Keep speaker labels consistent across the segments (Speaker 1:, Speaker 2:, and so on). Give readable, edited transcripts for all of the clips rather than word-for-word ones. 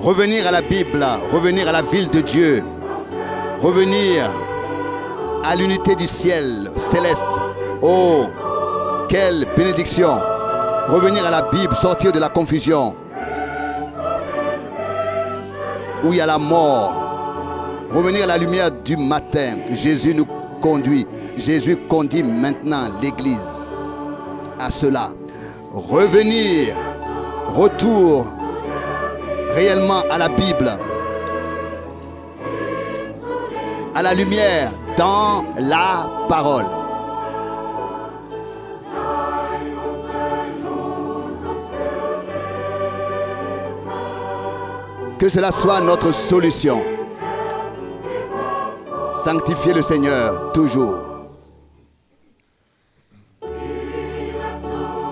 Speaker 1: Revenir à la Bible, revenir à la ville de Dieu, revenir à l'unité du ciel céleste. Oh, quelle bénédiction! Revenir à la Bible, sortir de la confusion où il y a la mort. Revenir à la lumière du matin. Jésus nous conduit. Jésus conduit maintenant l'Église à cela. Revenir, retour réellement à la Bible, à la lumière dans la parole. Que cela soit notre solution. Sanctifiez le Seigneur toujours.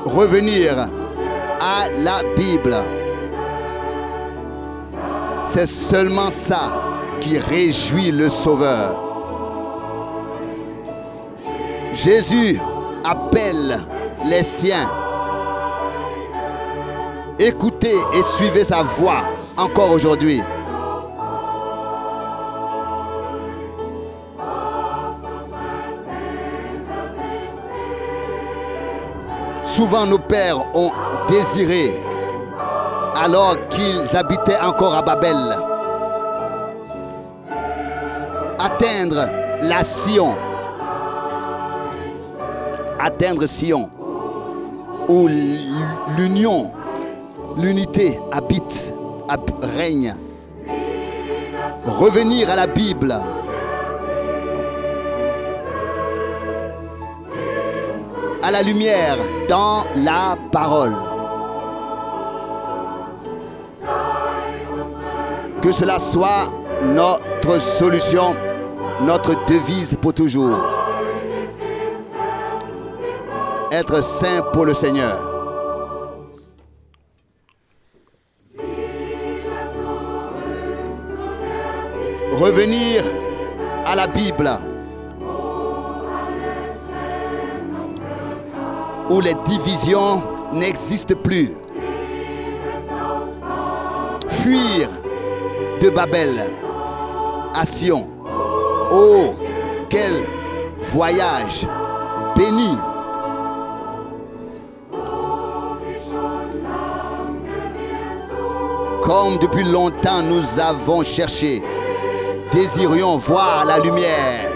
Speaker 1: Revenir à la Bible. C'est seulement ça qui réjouit le Sauveur. Jésus appelle les siens. Écoutez et suivez sa voix encore aujourd'hui. Souvent nos pères ont désiré, alors qu'ils habitaient encore à Babel, atteindre la Sion, atteindre Sion, où l'union, l'unité habite, règne. Revenir à la Bible. À la lumière dans la parole. Que cela soit notre solution, notre devise pour toujours. Être saint pour le Seigneur. Revenir à la Bible, où les divisions n'existent plus. Fuir de Babel à Sion. Oh, quel voyage béni! Comme depuis longtemps nous avons cherché, désirions voir la lumière.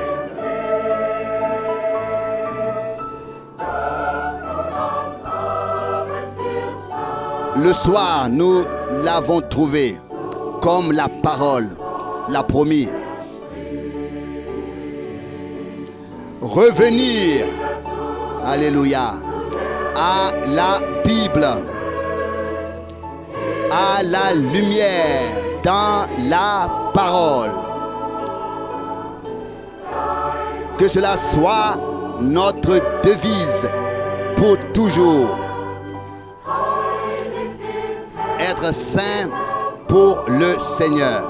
Speaker 1: Le soir, nous l'avons trouvé, comme la parole l'a promis. Revenir, alléluia, à la Bible, à la lumière, dans la parole. Que cela soit notre devise pour toujours. Être saint pour le Seigneur.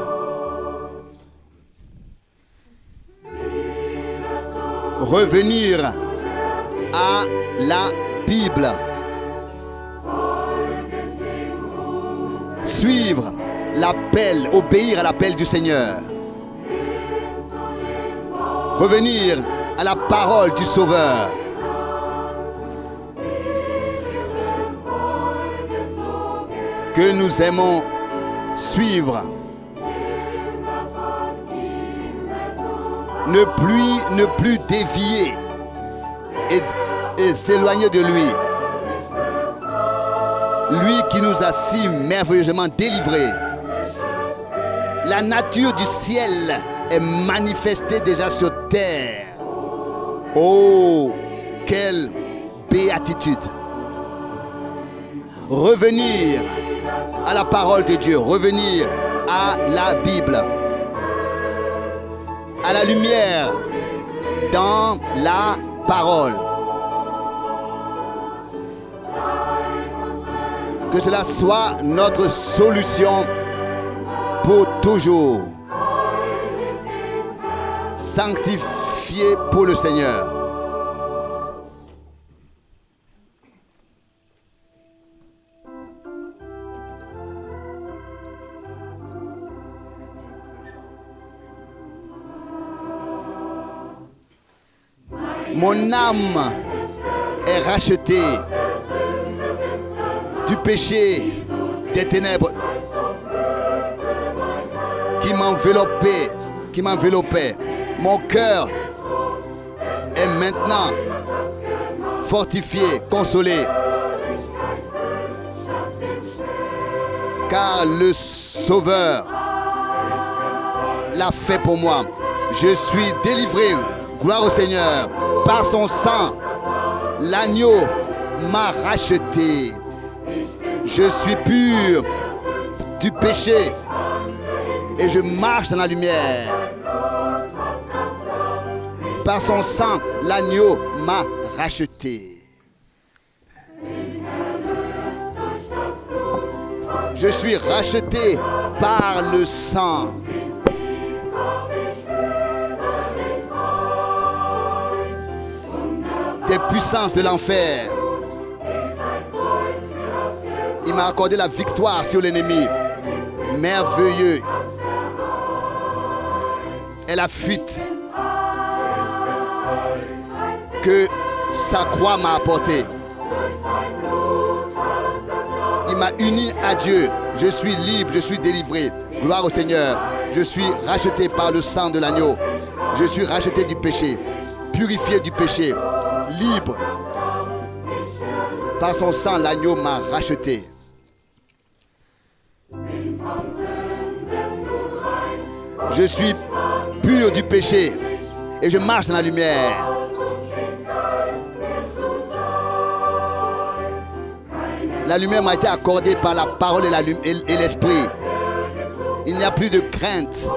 Speaker 1: Revenir à la Bible. Suivre l'appel, obéir à l'appel du Seigneur. Revenir à la parole du Sauveur. Que nous aimons suivre. Ne plus dévier et s'éloigner de lui. Lui qui nous a si merveilleusement délivrés. La nature du ciel est manifestée déjà sur terre. Oh, quelle béatitude! Revenir à la parole de Dieu, revenir à la Bible, à la lumière dans la parole. Que cela soit notre solution pour toujours. Sanctifié pour le Seigneur. Mon âme est rachetée du péché, des ténèbres qui m'enveloppait. Mon cœur est maintenant fortifié, consolé, car le Sauveur l'a fait pour moi. Je suis délivré, gloire au Seigneur. Par son sang, l'agneau m'a racheté. Je suis pur du péché et je marche dans la lumière. Par son sang, l'agneau m'a racheté. Je suis racheté par le sang. Des puissances de l'enfer. Il m'a accordé la victoire sur l'ennemi. Merveilleux est la fuite que sa croix m'a apportée. Il m'a uni à Dieu. Je suis libre, je suis délivré. Gloire au Seigneur. Je suis racheté par le sang de l'agneau. Je suis racheté du péché, purifié du péché, libre. Par son sang, l'agneau m'a racheté. Je suis pur du péché et je marche dans la lumière. La lumière m'a été accordée par la parole et l'esprit. Il n'y a plus de crainte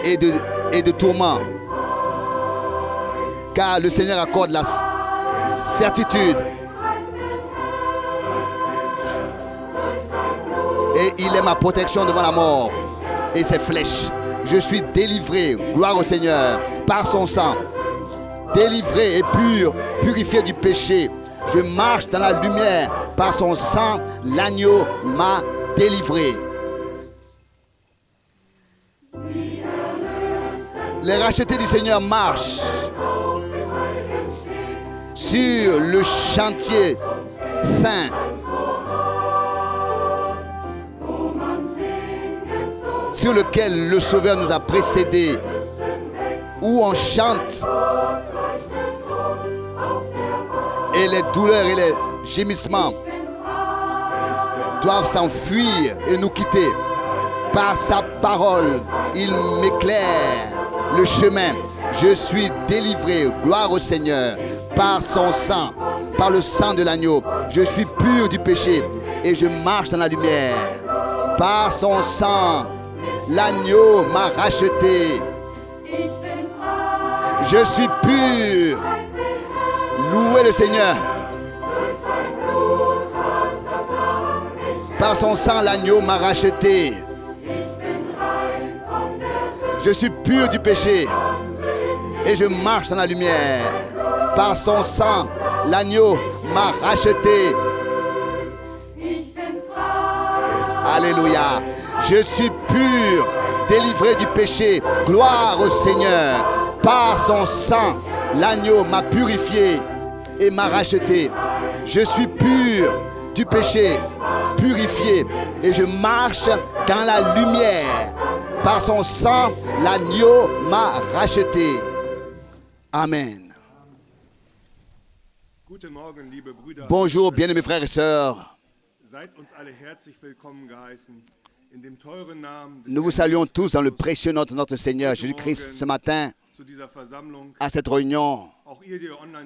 Speaker 1: et de tourment. Car le Seigneur accorde la certitude. Et il est ma protection devant la mort et ses flèches. Je suis délivré, gloire au Seigneur, par son sang. Délivré et pur, purifié du péché. Je marche dans la lumière. Par son sang, l'agneau m'a délivré. Les rachetés du Seigneur marchent sur le chantier saint. Sur lequel le Sauveur nous a précédés, où on chante et les douleurs et les gémissements doivent s'enfuir et nous quitter. Par sa parole, il m'éclaire le chemin. Je suis délivré, gloire au Seigneur, par son sang, par le sang de l'agneau. Je suis pur du péché et je marche dans la lumière. Par son sang, l'agneau m'a racheté. Je suis pur. Louez le Seigneur. Par son sang, l'agneau m'a racheté. Je suis pur du péché et je marche dans la lumière. Par son sang, l'agneau m'a racheté. Alléluia. Je suis pur, délivré du péché. Gloire au Seigneur. Par son sang, l'agneau m'a purifié et m'a racheté. Je suis pur du péché, purifié, et je marche dans la lumière. Par son sang, l'agneau m'a racheté. Amen. Bonjour, bien-aimés frères et sœurs. Nous vous saluons tous dans le précieux nom de notre Seigneur Jésus-Christ ce matin à cette réunion.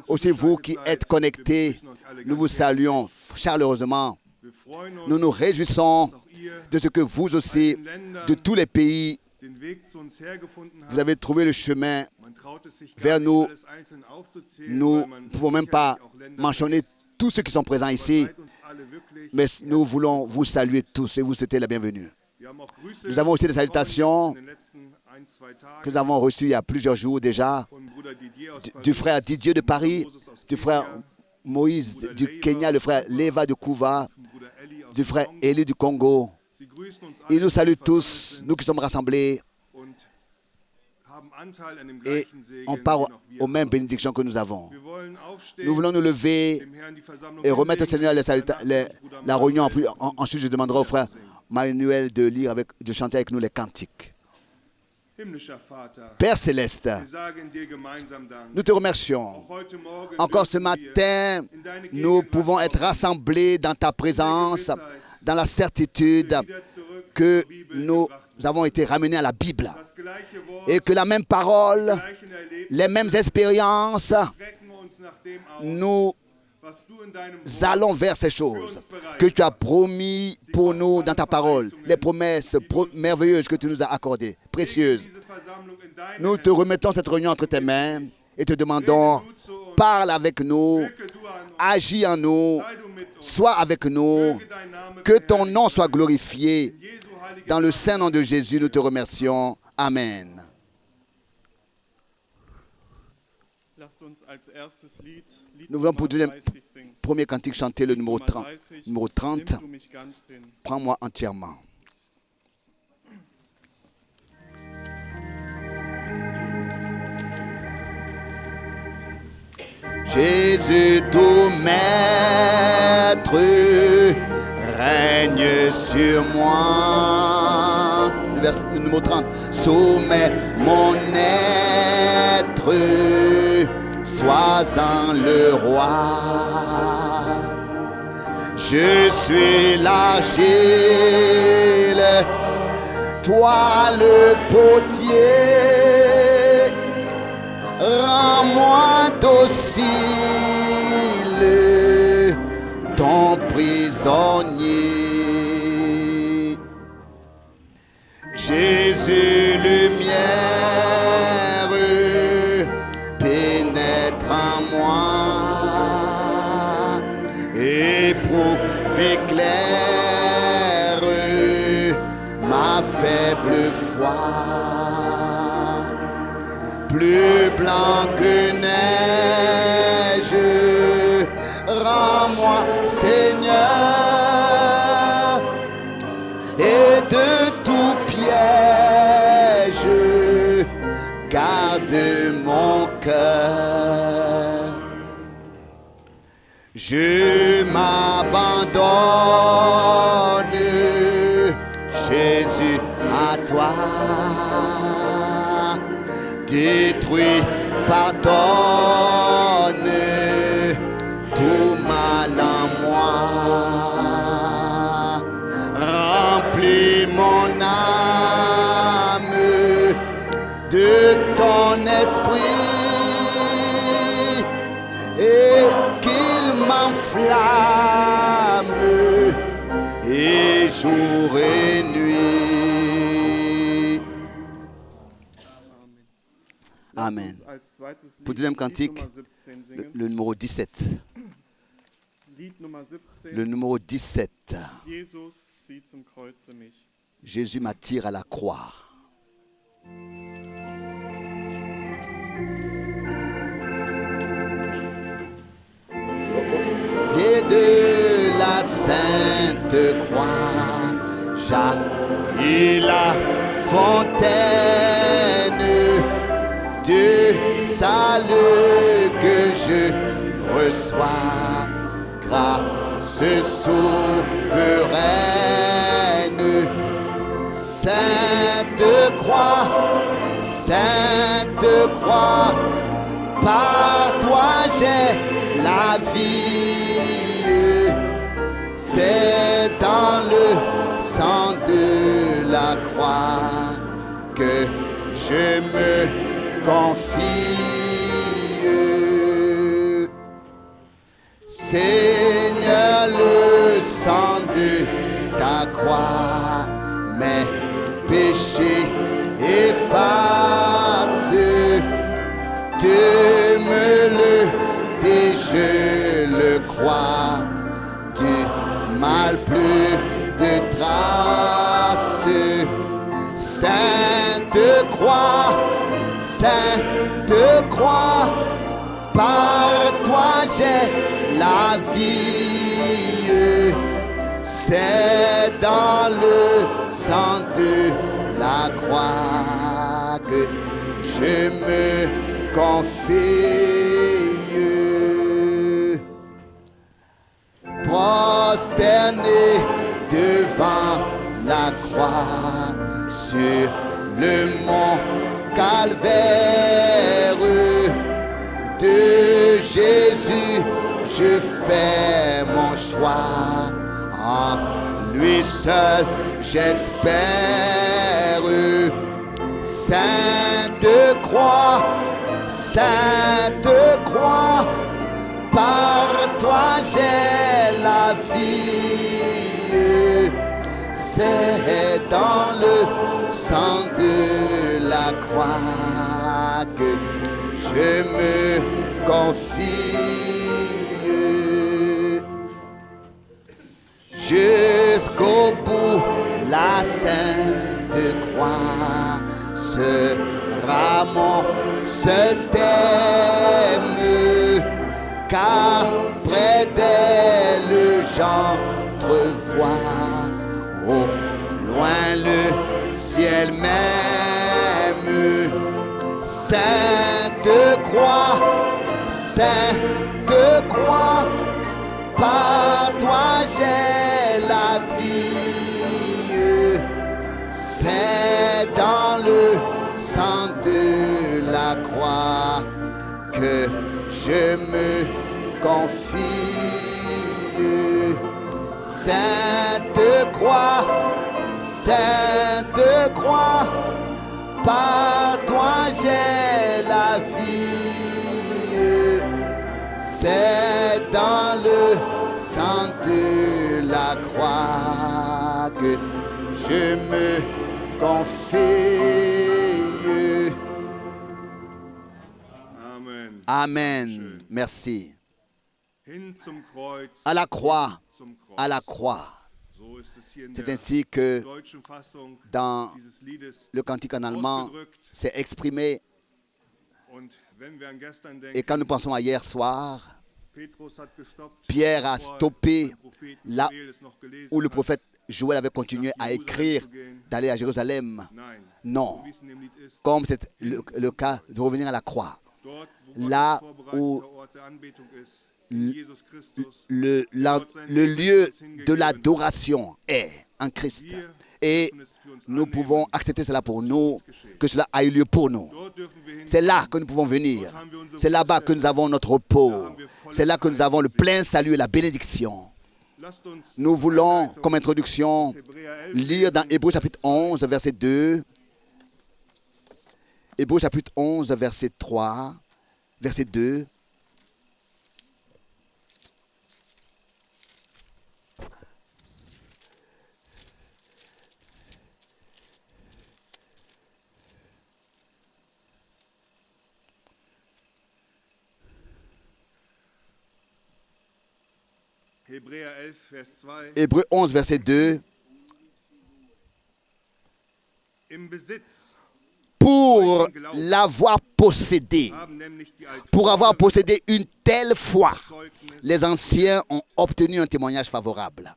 Speaker 1: Aussi vous qui êtes connectés, nous vous saluons chaleureusement. Nous nous réjouissons de ce que vous aussi, de tous les pays, vous avez trouvé le chemin vers nous. Nous ne pouvons même pas mentionner tous ceux qui sont présents ici, mais nous voulons vous saluer tous et vous souhaiter la bienvenue. Nous avons aussi des salutations que nous avons reçues il y a plusieurs jours déjà du frère Didier de Paris, du frère Moïse du Kenya, le frère Leva de Couva, du frère Élie du Congo. Ils nous saluent tous, nous qui sommes rassemblés. et on part aux mêmes bénédictions que nous avons. Nous voulons nous lever et remettre au Seigneur la réunion. Ensuite, je demanderai au frère Manuel de chanter avec nous les cantiques. Père Céleste, nous te remercions. Encore ce matin, nous pouvons être rassemblés dans ta présence, dans la certitude que nous avons été ramenés à la Bible et que la même parole, les mêmes expériences, nous allons vers ces choses que tu as promis pour nous dans ta parole, les promesses merveilleuses que tu nous as accordées, précieuses. Nous te remettons cette réunion entre tes mains et te demandons, parle avec nous, agis en nous, sois avec nous, que ton nom soit glorifié. Dans le saint nom de Jésus, nous te remercions. Amen. Nous voulons pour le premier cantique chanter le numéro 30. Numéro 30. Prends-moi entièrement. Jésus tout maître règne sur moi. Le numéro 30. Soumets mon être, sois-en le roi. Je suis l'argile, toi le potier. Rends-moi docile, ton prisonnier. Jésus lumière, pénètre en moi, éprouve, éclaire ma faible foi. Plus blanc que neige, rends-moi Seigneur, et de tout piège, garde mon cœur. Je m'abandonne, Jésus, à toi. Détruis, pardonne tout mal en moi. Remplis mon âme de ton esprit et qu'il m'enflamme et jour et nuit. Amen. Pour le deuxième cantique, le numéro 17. Le numéro 17. Jésus m'attire à la croix. Et de la sainte croix, jaillit la fontaine du salut que je reçois, grâce souveraine. Sainte croix, par toi j'ai la vie. C'est dans le sang de la croix que je me confie. Seigneur, le sang de ta croix, mes péchés efface. Tu me le dis, je le crois, du mal plus de traces. Sainte croix, par toi j'ai la vie. C'est dans le sang de la croix que je me confie. Prosterné devant la croix, sur le mont Calvaire, de Jésus, je fais mon choix. En lui seul, j'espère. Sainte croix, par toi j'ai la vie. C'est dans le sang de la croix que je me confie. Jusqu'au bout, la sainte croix sera mon seul thème, car près d'elle j'entrevois au loin le ciel même. Sainte croix, par toi j'ai la vie. C'est dans le sang de la croix que je me confie. Sainte croix, par toi j'ai la vie. C'est dans le sang de la croix que je me confie.
Speaker 2: Amen.
Speaker 1: Amen. Merci.
Speaker 2: Hin zum Kreuz,
Speaker 1: À la croix,
Speaker 2: zum Kreuz.
Speaker 1: à la croix.
Speaker 2: So ist es hier in
Speaker 1: C'est
Speaker 2: der
Speaker 1: ainsi que
Speaker 2: deutschen Fassung
Speaker 1: dans
Speaker 2: dieses Liedes
Speaker 1: le cantique en allemand,
Speaker 2: ausgedrückt.
Speaker 1: c'est exprimé.
Speaker 2: Und wenn wir an gestern
Speaker 1: Et
Speaker 2: denken,
Speaker 1: quand nous pensons à hier soir,
Speaker 2: Petrus hat gestoppt,
Speaker 1: Pierre a
Speaker 2: bevor
Speaker 1: stoppé
Speaker 2: der Prophet
Speaker 1: là
Speaker 2: Joel es noch gelesen
Speaker 1: où le
Speaker 2: hat.
Speaker 1: prophète Joël avait continué à écrire d'aller à Jérusalem.
Speaker 2: Nein,
Speaker 1: Non,
Speaker 2: so wie es in dem Lied ist,
Speaker 1: comme c'est le cas de revenir à la croix.
Speaker 2: dort, wo
Speaker 1: Là
Speaker 2: Gottes
Speaker 1: où
Speaker 2: vorbereiteter Ort der Anbetung ist, in Jesus Christus,
Speaker 1: Le lieu de l'adoration est en Christ. Et nous pouvons accepter cela pour nous, que cela ait lieu pour nous.
Speaker 2: dort dürfen wir hin.
Speaker 1: C'est là que nous pouvons venir. C'est là-bas que nous avons notre repos. C'est là que nous avons le plein salut et la bénédiction.
Speaker 2: Lasst uns
Speaker 1: Nous voulons, comme introduction,
Speaker 2: Hebräer 11
Speaker 1: lire dans Hébreux chapitre 11, verset 2. Hébreux chapitre 11, verset 3, verset 2.
Speaker 2: Hebräer 11, Vers 2.
Speaker 1: Hébreux 11, verset 2.
Speaker 2: Im Besitz
Speaker 1: Pour l'avoir possédé,
Speaker 2: haben nämlich die
Speaker 1: pour avoir possédé une telle foi,
Speaker 2: Zeugnis.
Speaker 1: les anciens ont obtenu un témoignage favorable.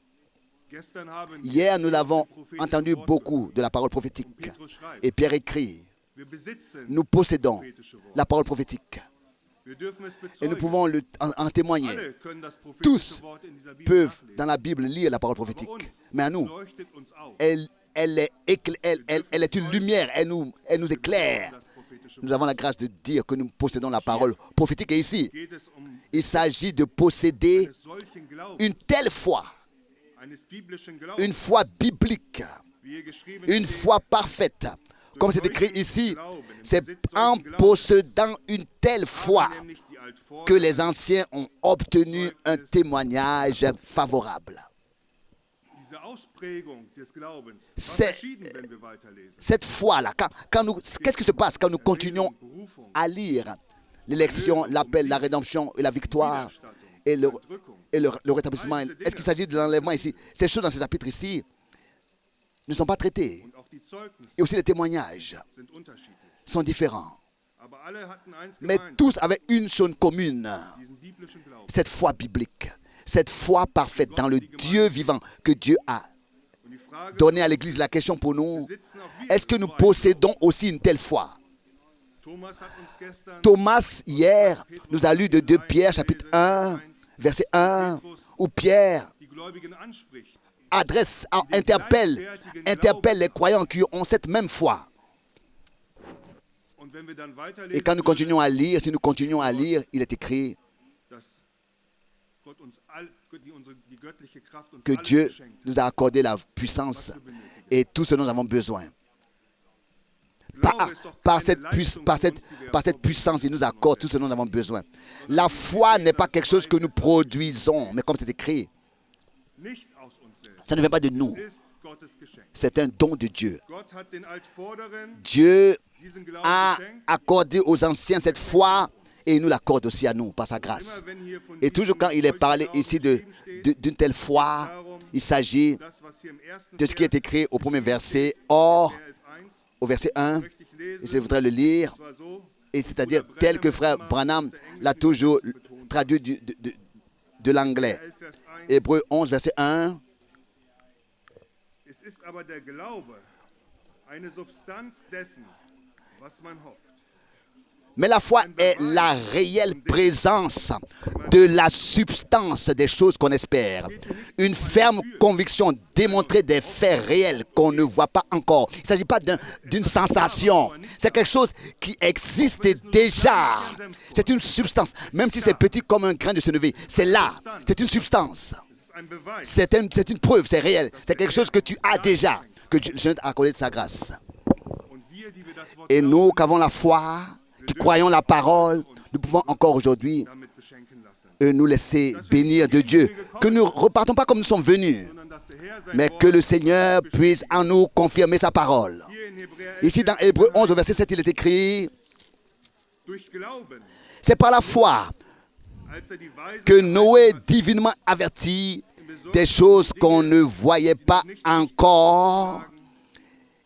Speaker 2: Gestern haben
Speaker 1: Hier, nous l'avons
Speaker 2: prophétische
Speaker 1: entendu
Speaker 2: Worte.
Speaker 1: beaucoup de la parole prophétique.
Speaker 2: Petrus schreibt,
Speaker 1: Et Pierre écrit,
Speaker 2: wir besitzen
Speaker 1: nous possédons
Speaker 2: prophétische Worte.
Speaker 1: la parole prophétique.
Speaker 2: Wir dürfen es
Speaker 1: Et nous
Speaker 2: bezeugen.
Speaker 1: pouvons en témoigner.
Speaker 2: Alle können das
Speaker 1: Tous
Speaker 2: prophetische Wort in dieser Bibel
Speaker 1: Peuvent
Speaker 2: nachlesen.
Speaker 1: dans la Bible lire la parole prophétique.
Speaker 2: Aber uns
Speaker 1: Mais à nous,
Speaker 2: leuchtet uns auf
Speaker 1: elle est une lumière, elle nous éclaire.
Speaker 2: das prophetische
Speaker 1: Nous
Speaker 2: Wort.
Speaker 1: avons la grâce de dire que nous possédons la parole prophétique. Et ici,
Speaker 2: Geht es
Speaker 1: il s'agit de posséder
Speaker 2: eines solchen Glaubens,
Speaker 1: une telle foi,
Speaker 2: eines biblischen Glaubens,
Speaker 1: une foi biblique,
Speaker 2: wie hier geschrieben
Speaker 1: une
Speaker 2: steht,
Speaker 1: foi parfaite. Comme c'est écrit ici, c'est en possédant une telle foi
Speaker 2: haben nämlich die Altvorder
Speaker 1: que les anciens ont obtenu un témoignage favorable.
Speaker 2: diese Ausprägung des Glaubens war
Speaker 1: C'est-
Speaker 2: verschieden, wenn wir weiterlesen.
Speaker 1: Cette foi-là, qu'est-ce qui se passe quand nous continuons
Speaker 2: Berufung,
Speaker 1: à lire l'élection, l'appel, la rédemption et la victoire et le rétablissement? Est-ce qu'il s'agit de l'enlèvement ici? Ces choses dans ce chapitre ici ne sont pas traitées.
Speaker 2: und auch die Zeugnisse
Speaker 1: Et aussi les témoignages
Speaker 2: sind unterschiedlich.
Speaker 1: sont différents.
Speaker 2: Aber alle hatten eins
Speaker 1: Mais
Speaker 2: gemeint,
Speaker 1: tous avaient une chose commune,
Speaker 2: diesen biblischen Glauben.
Speaker 1: cette foi biblique, cette foi parfaite dans le Dieu vivant que Dieu a
Speaker 2: Und die Frage,
Speaker 1: donné à l'Église. La question pour nous,
Speaker 2: besitzen auch wir
Speaker 1: est-ce que nous possédons aussi une telle foi? Thomas, hier, nous a lu de 2 Pierre, chapitre 1, verset 1, où Pierre interpelle les croyants qui ont cette même foi. Et quand nous continuons à lire, si nous continuons à lire, il est écrit que Dieu nous a accordé la puissance et tout ce dont nous avons besoin. Par cette puissance, il nous accorde tout ce dont nous avons besoin. La foi n'est pas quelque chose que nous produisons, mais comme c'est écrit, ça ne vient pas de nous. C'est un don de Dieu. Dieu a accordé aux anciens cette foi et il nous l'accorde aussi à nous par sa grâce. Et toujours quand il est parlé ici d'une telle foi, il s'agit de ce qui est écrit au premier verset. Or, au verset 1, je voudrais le lire, et c'est-à-dire tel que frère Branham l'a toujours traduit de l'anglais. Hébreux 11, verset 1.
Speaker 2: Es ist aber der Glaube eine Substanz dessen, was man hofft.
Speaker 1: Mais la foi est la réelle présence de la substance des choses qu'on espère. Une ferme conviction démontrée des faits réels qu'on ne voit pas encore. Il ne s'agit pas d'une sensation. C'est quelque chose qui existe déjà. C'est une substance. Même si c'est petit comme un grain de sénévé, c'est là. C'est une substance. C'est une preuve, c'est réel. C'est quelque chose que tu as déjà, que Dieu t'a accordé de sa grâce. Et nous qui avons la foi, qui croyons la parole, nous pouvons encore aujourd'hui nous laisser bénir de Dieu. Que nous ne repartons pas comme nous sommes venus, mais que le Seigneur puisse en nous confirmer sa parole. Ici dans Hébreux 11, au verset 7, il est écrit, c'est par la foi que Noé, divinement averti des choses qu'on ne voyait pas encore,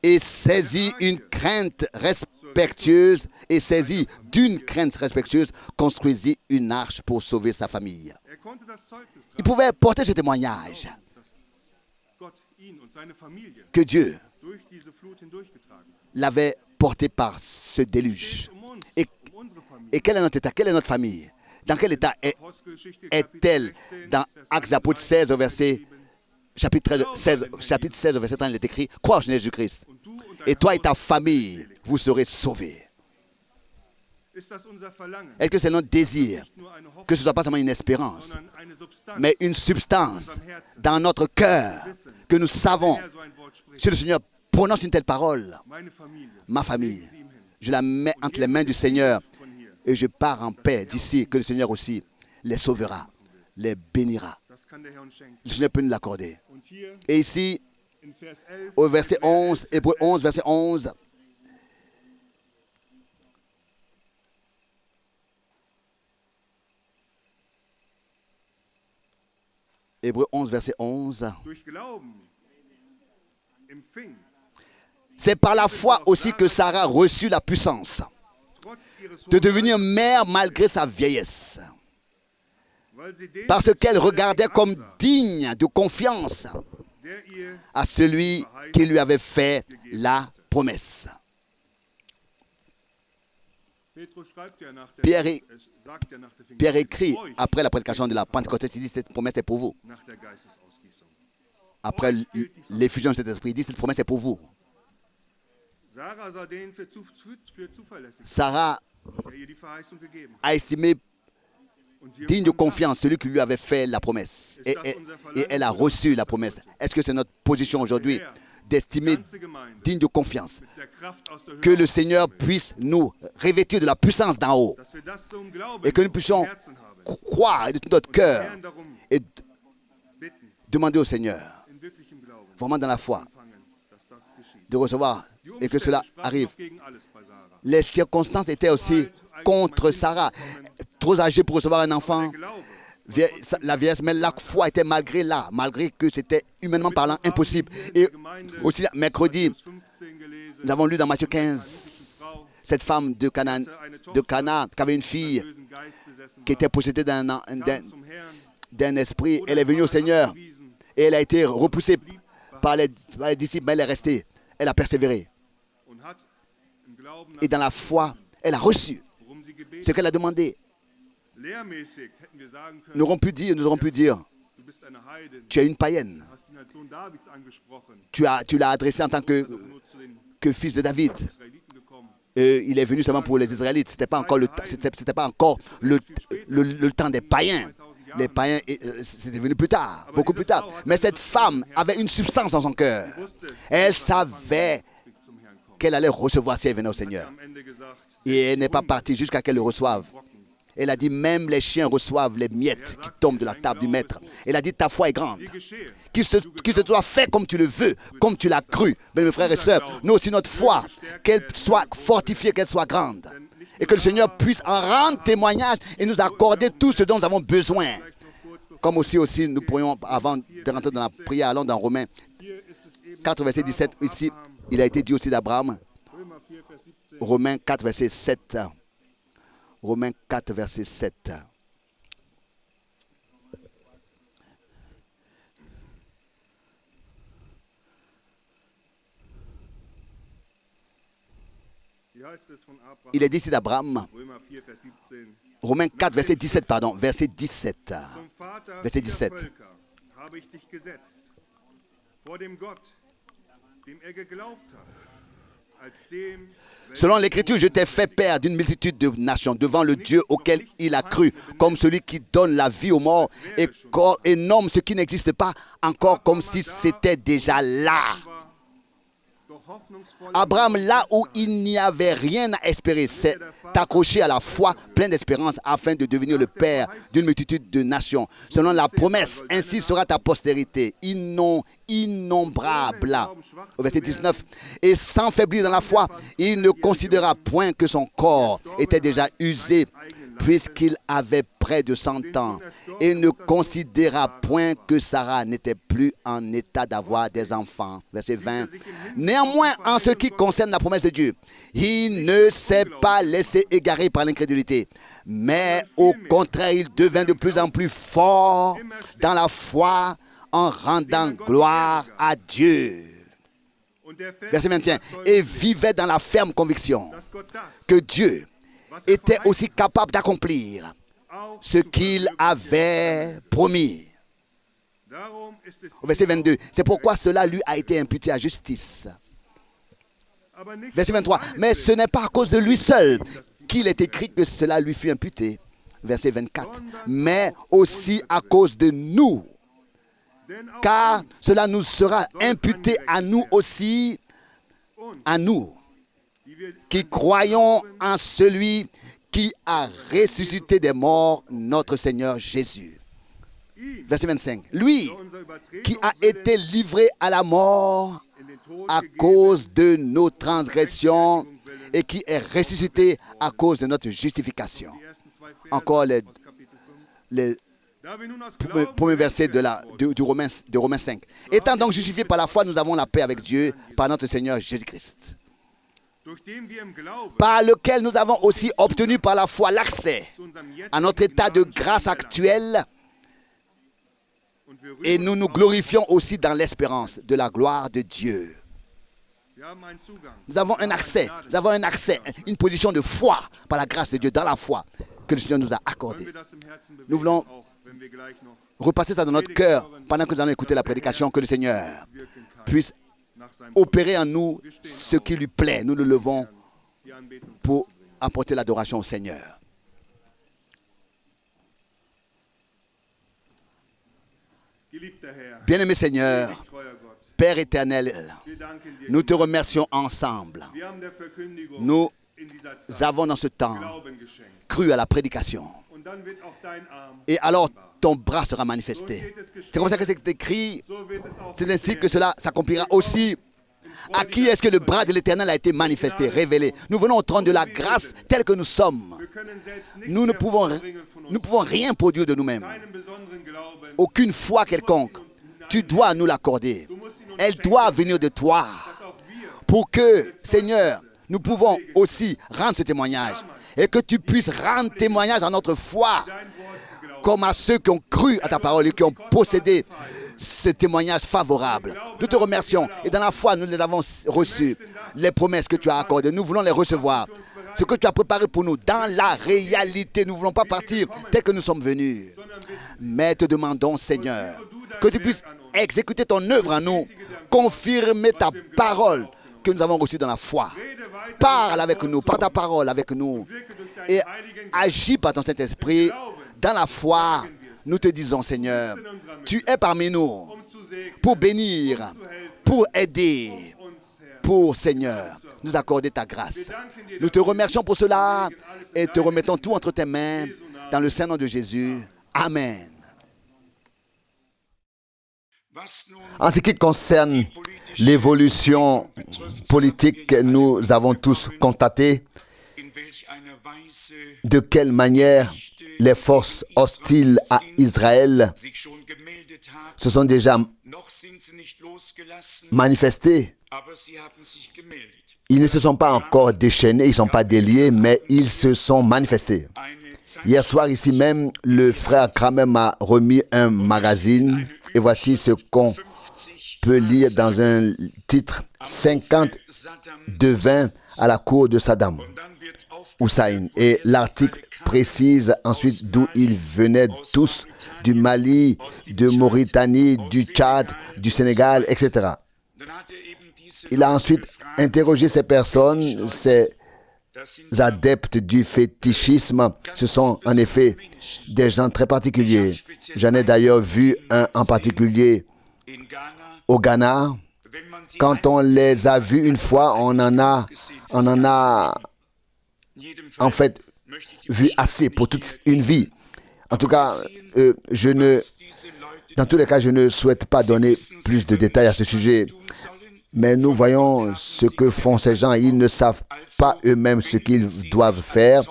Speaker 1: et saisi d'une crainte respectueuse, construisit une arche pour sauver sa famille. Il pouvait porter ce témoignage que Dieu l'avait porté par ce déluge. Et quel est notre état? Quelle est notre famille? Dans quel état est-elle? Dans Actes des Apôtres 16, au verset, chapitre 16, au verset 30, il est écrit, crois en Jésus-Christ. Et toi et ta famille, vous serez sauvés. Est-ce que c'est notre désir? Que ce ne soit pas seulement une espérance, mais une substance dans notre cœur, que nous savons. Si le Seigneur prononce une telle parole, ma famille, je la mets entre les mains du Seigneur et je pars en paix d'ici, que le Seigneur aussi les sauvera, les bénira. Le Seigneur peut nous l'accorder. Et ici, au verset 11, Hébreux 11, verset 11, Hébreux 11, verset 11. C'est par la foi aussi que Sarah reçut la puissance de devenir mère malgré sa vieillesse, parce qu'elle regardait comme digne de confiance à celui qui lui avait fait la promesse. Pierre écrit après la prédication de la Pentecôte, il dit cette promesse est pour vous. Après l'effusion de cet esprit, il dit cette promesse est pour vous. Sarah a estimé digne de confiance celui qui lui avait fait la promesse. Et elle a reçu la promesse. Est-ce que c'est notre position aujourd'hui d'estimer digne de confiance que le Seigneur puisse nous revêtir de la puissance d'en haut et que nous puissions croire de tout notre cœur et demander au Seigneur, vraiment dans la foi, de recevoir et que cela arrive. Les circonstances étaient aussi contre Sarah, trop âgée pour recevoir un enfant, la vieillesse, mais la foi était malgré que c'était humainement parlant impossible. Et aussi mercredi, nous avons lu dans Matthieu 15, cette femme de Cana qui avait une fille qui était possédée d'un esprit. Elle est venue au Seigneur et elle a été repoussée par les disciples, mais elle est restée. Elle a persévéré. Et dans la foi, Elle a reçu
Speaker 2: worum sie
Speaker 1: ce
Speaker 2: gebetet
Speaker 1: qu'elle a demandé.
Speaker 2: hat. Lehrmäßig hätten wir sagen können,
Speaker 1: Nous aurons pu dire,
Speaker 2: du bist eine Heidin.
Speaker 1: tu es une païenne.
Speaker 2: Du hast ihn als Sohn Davids angesprochen.
Speaker 1: Tu l'as adressé en tant
Speaker 2: Nur zu den
Speaker 1: que fils de David.
Speaker 2: Israeliten gekommen.
Speaker 1: Il est venu seulement pour les Israélites. C'était pas encore le temps des païens. Les païens, c'était venu plus tard, beaucoup plus tard. Mais cette femme avait une substance dans son cœur. Elle savait
Speaker 2: Zum Herrn kommen.
Speaker 1: qu'elle allait recevoir si elle venait au Seigneur.
Speaker 2: Am Ende gesagt,
Speaker 1: Et elle n'est pas partie jusqu'à qu'elle le reçoive. Elle a dit, même les chiens reçoivent les miettes qui tombent de la table du maître. Elle a dit, ta foi est grande.
Speaker 2: wie geschehe.
Speaker 1: Qu'il se soit fait comme tu le veux, comme tu l'as cru. Mais mes frères et sœurs, nous aussi notre foi, qu'elle soit fortifiée, qu'elle soit grande. Et que le Seigneur puisse en rendre témoignage et nous accorder tout ce dont nous avons besoin. Comme aussi nous pourrions, avant de rentrer dans la prière, allons dans Romains 4, verset 17. Ici, il a été dit aussi d'Abraham.
Speaker 2: Römer 4, Vers 17.
Speaker 1: Romains 4, verset 7. Romains 4, verset 7.
Speaker 2: Wie heißt es von Abraham?
Speaker 1: Il est dit ici d'Abraham.
Speaker 2: Römer 4, Vers 17.
Speaker 1: Romains 4, verset 17, pardon. Verset 17.
Speaker 2: Zum Vater
Speaker 1: Verset
Speaker 2: der
Speaker 1: 17.
Speaker 2: Völker habe ich dich gesetzt, vor dem Gott, dem geglaubt hat, als dem,
Speaker 1: Selon l'Écriture, je t'ai fait père d'une multitude de nations devant le Dieu auquel il a cru, comme celui qui donne la vie aux morts et nomme ce qui n'existe pas encore comme si c'était déjà là.
Speaker 2: durch hoffnungsvolle
Speaker 1: Abraham, là où il n'y avait rien à espérer, s'est accroché à la foi pleine d'espérance afin de devenir le père d'une multitude de nations. Selon la promesse, ainsi sera ta postérité, innombrable. Au verset 19, et sans faiblir dans la foi, il ne considéra point que son corps était déjà usé, puisqu'il avait près de 100 ans, et ne considéra point que Sarah n'était plus en état d'avoir des enfants. Verset 20. Néanmoins, en ce qui concerne la promesse de Dieu, il ne s'est pas laissé égarer par l'incrédulité, mais au contraire, il devint de plus en plus fort dans la foi en rendant gloire à Dieu.
Speaker 2: und der
Speaker 1: Verset 21. Et vivait dans la ferme conviction
Speaker 2: dass Gott das,
Speaker 1: que Dieu était aussi capable d'accomplir
Speaker 2: auch
Speaker 1: ce qu'il avait promis.
Speaker 2: darum ist es
Speaker 1: Au verset 22, c'est pourquoi cela lui a été imputé à justice.
Speaker 2: aber nicht
Speaker 1: Verset 23, mais ce n'est pas à cause de lui seul qu'il est écrit que cela lui fut imputé. Verset 24, mais aussi à cause de nous,
Speaker 2: denn auch
Speaker 1: car cela nous sera imputé à nous aussi, à nous,
Speaker 2: die wir
Speaker 1: qui croyons en celui qui a ressuscité des morts, notre Seigneur Jésus.
Speaker 2: ihn,
Speaker 1: Verset 25. Lui
Speaker 2: unser Übertretung
Speaker 1: qui a été livré à la mort
Speaker 2: in den Tod
Speaker 1: à
Speaker 2: gegeben,
Speaker 1: cause de nos transgressions et qui est ressuscité à cause de notre justification.
Speaker 2: die ersten zwei Verse
Speaker 1: Encore les
Speaker 2: aus Kapitel 5. Da wir nun aus Glauben
Speaker 1: premiers versets de Romains 5. Étant donc justifiés par la foi, nous avons la paix avec Dieu par notre Seigneur Jésus-Christ,
Speaker 2: durch den wir im Glauben
Speaker 1: par lequel nous avons aussi obtenu par la foi l'accès
Speaker 2: zu unserem
Speaker 1: à notre
Speaker 2: jetzigen
Speaker 1: état de
Speaker 2: Gnadenstand
Speaker 1: grâce
Speaker 2: erlangen.
Speaker 1: actuel.
Speaker 2: Und wir
Speaker 1: Et
Speaker 2: rühmen
Speaker 1: nous
Speaker 2: uns
Speaker 1: nous
Speaker 2: auf,
Speaker 1: glorifions aussi dans l'espérance de la gloire de Dieu.
Speaker 2: wir haben einen Zugang.
Speaker 1: Nous avons un accès, une position de foi par la grâce de Dieu, dans la foi que le Seigneur nous a
Speaker 2: Wollen
Speaker 1: accordée.
Speaker 2: wir das im Herzen
Speaker 1: Nous
Speaker 2: bewegen,
Speaker 1: voulons
Speaker 2: auch wenn wir gleich noch
Speaker 1: repasser ça dans notre cœur pendant que nous allons écouter la prédication, que le Seigneur
Speaker 2: wirken kann
Speaker 1: puisse
Speaker 2: nach seinem
Speaker 1: opérer en nous ce qui lui plaît. Nous le levons
Speaker 2: die Anbetung.
Speaker 1: pour apporter l'adoration au Seigneur.
Speaker 2: Geliebter Herr,
Speaker 1: Bien-aimé Seigneur,
Speaker 2: treuer Gott,
Speaker 1: Père éternel,
Speaker 2: wir danken dir.
Speaker 1: nous te remercions ensemble.
Speaker 2: Wir haben der Verkündigung
Speaker 1: Nous
Speaker 2: in dieser Zeit
Speaker 1: avons dans ce temps
Speaker 2: Glauben geschenkt.
Speaker 1: cru à la prédication.
Speaker 2: Und dann wird auch dein Arm.
Speaker 1: Et alors ton bras sera manifesté. C'est comme ça que c'est écrit.
Speaker 2: So wird es auch
Speaker 1: C'est ainsi que cela s'accomplira aussi. À qui est-ce que le bras de l'Éternel a été manifesté, révélé? Nous venons au trône de la grâce tel que nous sommes.
Speaker 2: wir können selbst nichts
Speaker 1: Nous ne pouvons
Speaker 2: hervorbringen von uns.
Speaker 1: rien produire de nous-mêmes.
Speaker 2: Einen besonderen Glauben,
Speaker 1: Aucune foi quelconque. Tu dois nous l'accorder. Elle doit venir de toi.
Speaker 2: dass auch wir
Speaker 1: Pour que, Seigneur, nous pouvons aussi rendre ce témoignage. Et que tu puisses rendre témoignage à notre foi.
Speaker 2: dein Wort geglaubt.
Speaker 1: Comme à ceux qui ont cru à ta parole et qui ont possédé ce témoignage favorable. Nous te remercions et dans la foi, nous les avons reçus. Les promesses que tu as accordées, nous voulons les recevoir. ce que tu as préparé pour nous dans la réalité. Nous ne voulons pas partir tel que nous sommes venus. Mais te demandons, Seigneur, que tu puisses exécuter ton œuvre en nous, confirmer ta parole que nous avons reçue dans la foi. Parle avec nous, par ta parole avec nous, et agis par ton Saint-Esprit dans la foi. Nous te disons, Seigneur, tu es parmi nous pour bénir, pour aider, pour, Seigneur, nous accorder ta grâce. Nous te remercions pour cela et te remettons tout entre tes mains dans le Saint-Nom de Jésus. Amen. En ce qui concerne l'évolution politique, nous avons tous constaté de quelle manière les forces hostiles à Israël se sont déjà manifestées. Ils ne se sont pas encore déchaînés, ils ne sont pas déliés, mais ils se sont manifestés. Hier soir, ici même, le frère Kramer m'a remis un magazine et voici ce qu'on peut lire dans un titre 50 devins à la cour de Saddam Hussein. Et l'article précise ensuite d'où ils venaient tous, du Mali, de Mauritanie, du Tchad, du Sénégal, etc. Il a ensuite interrogé ces personnes, ces adeptes du fétichisme. Ce sont en effet des gens très particuliers. J'en ai d'ailleurs vu un en particulier au Ghana. Quand on les a vus une fois, on en a en fait vu assez pour toute une vie. En tout cas, dans tous les cas, je ne souhaite pas donner plus de détails à ce sujet. Mais nous voyons ce que font ces gens. Ils ne savent pas eux-mêmes ce qu'ils doivent faire.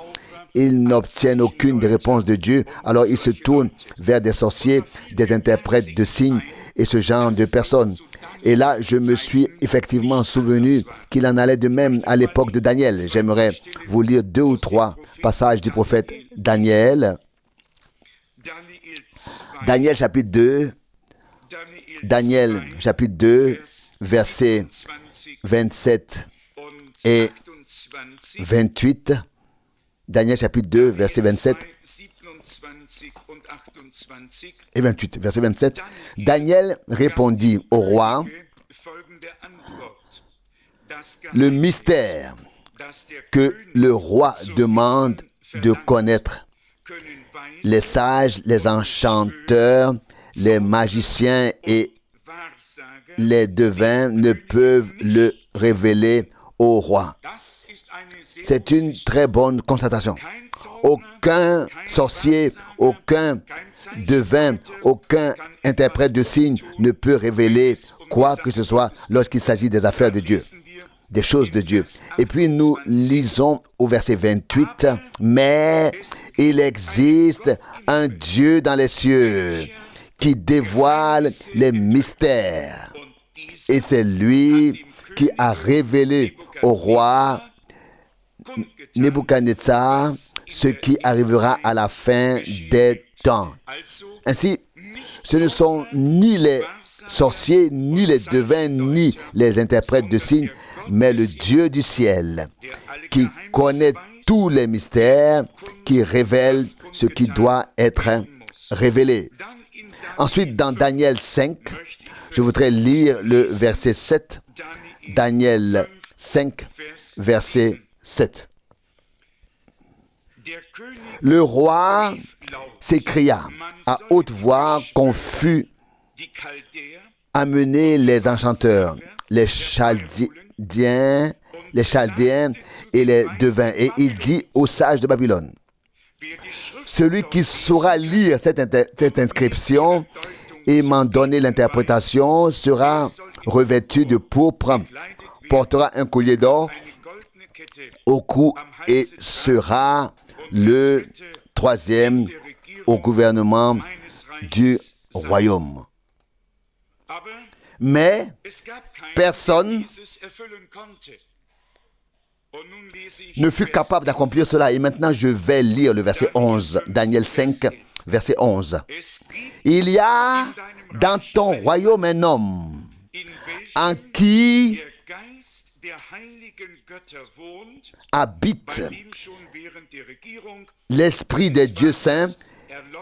Speaker 1: Ils n'obtiennent aucune des réponses de Dieu. Alors ils se tournent vers des sorciers, des interprètes de signes et ce genre de personnes. Et là, je me suis effectivement souvenu qu'il en allait de même à l'époque de Daniel. J'aimerais vous lire 2 ou 3 passages du prophète Daniel. Daniel chapitre 2. Daniel chapitre 2, versets 27 et 28. Daniel chapitre 2, verset 27 et 28. Verset 27. Daniel répondit au roi: le mystère que le roi demande de connaître, les sages, les enchanteurs, les magiciens et les devins ne peuvent le révéler au roi. C'est une très bonne constatation. Aucun sorcier, aucun devin, aucun interprète de signes ne peut révéler quoi que ce soit lorsqu'il s'agit des affaires de Dieu, des choses de Dieu. Et puis nous lisons au verset 28, « Mais il existe un Dieu dans les cieux qui dévoile les mystères. Et c'est lui qui a révélé au roi Nebuchadnezzar ce qui arrivera à la fin des temps. » Ainsi, ce ne sont ni les sorciers, ni les devins, ni les interprètes de signes, mais le Dieu du ciel qui connaît tous les mystères, qui révèle ce qui doit être révélé. Ensuite, dans Daniel 5, je voudrais lire le verset 7. Daniel 5, verset 7. Le roi s'écria à haute voix qu'on fût amener les enchanteurs, les Chaldéens et les devins. Et il dit aux sages de Babylone: celui qui saura lire cette inscription et m'en donner l'interprétation sera revêtu de pourpre, portera un collier d'or au cou et sera le 3e au gouvernement du royaume. Mais personne ne fut capable d'accomplir cela. Et maintenant, je vais lire le verset 11. Daniel 5, verset 11. Il y a dans ton royaume un homme en qui habite l'Esprit des dieux saints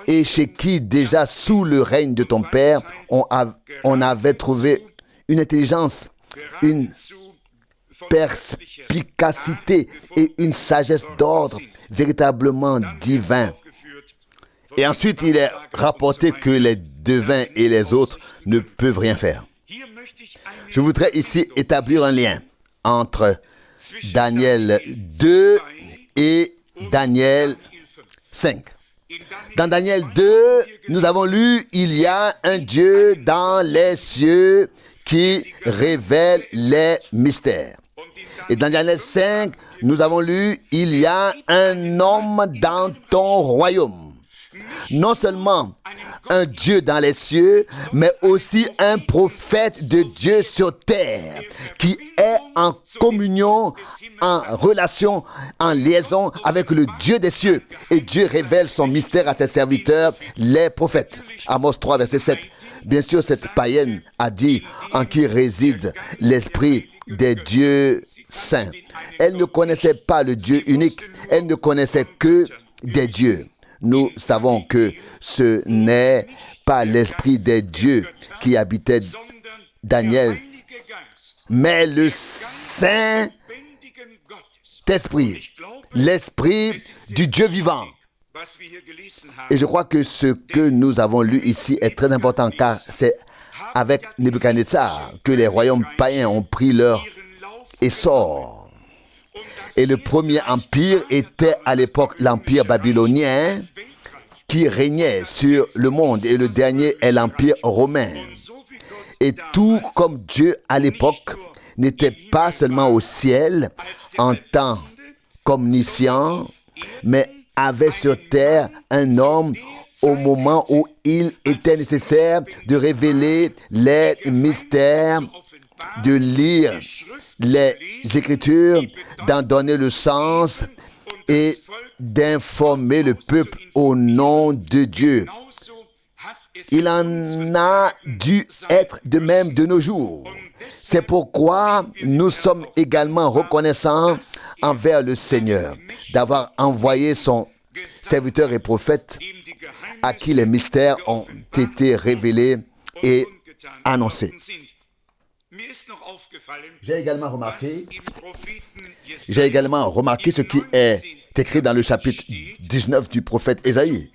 Speaker 1: et chez qui déjà sous le règne de ton Père, on avait trouvé une intelligence, une perspicacité et une sagesse d'ordre véritablement divin. Et ensuite, il est rapporté que les devins et les autres ne peuvent rien faire. Je voudrais ici établir un lien entre Daniel 2 et Daniel 5. Dans Daniel 2, nous avons lu « Il y a un Dieu dans les cieux qui révèle les mystères ». Et dans Daniel 5, nous avons lu « Il y a un homme dans ton royaume ». Non seulement un Dieu dans les cieux, mais aussi un prophète de Dieu sur terre, qui est en communion, en relation, en liaison avec le Dieu des cieux. Et Dieu révèle son mystère à ses serviteurs, les prophètes. Amos 3, verset 7. Bien sûr, cette païenne a dit en qui réside l'esprit des dieux saints. Elle ne connaissait pas le Dieu unique, elle ne connaissait que des dieux. Nous savons que ce n'est pas l'esprit des dieux qui habitait Daniel, mais le Saint-Esprit, l'esprit du Dieu vivant. Et je crois que ce que nous avons lu ici est très important, car c'est avec Nebuchadnezzar que les royaumes païens ont pris leur essor. Et le premier empire était à l'époque l'empire babylonien qui régnait sur le monde. Et le dernier est l'empire romain. Et tout comme Dieu à l'époque n'était pas seulement au ciel en tant qu'omniscient, mais avait sur terre un homme au moment où il était nécessaire de révéler les mystères, de lire les Écritures, d'en donner le sens et d'informer le peuple au nom de Dieu. Il en a dû être de même de nos jours. C'est pourquoi nous sommes également reconnaissants envers le Seigneur d'avoir envoyé son serviteur et prophète à qui les mystères ont été révélés et annoncés. J'ai également remarqué ce qui est écrit dans le chapitre 19 du prophète Ésaïe,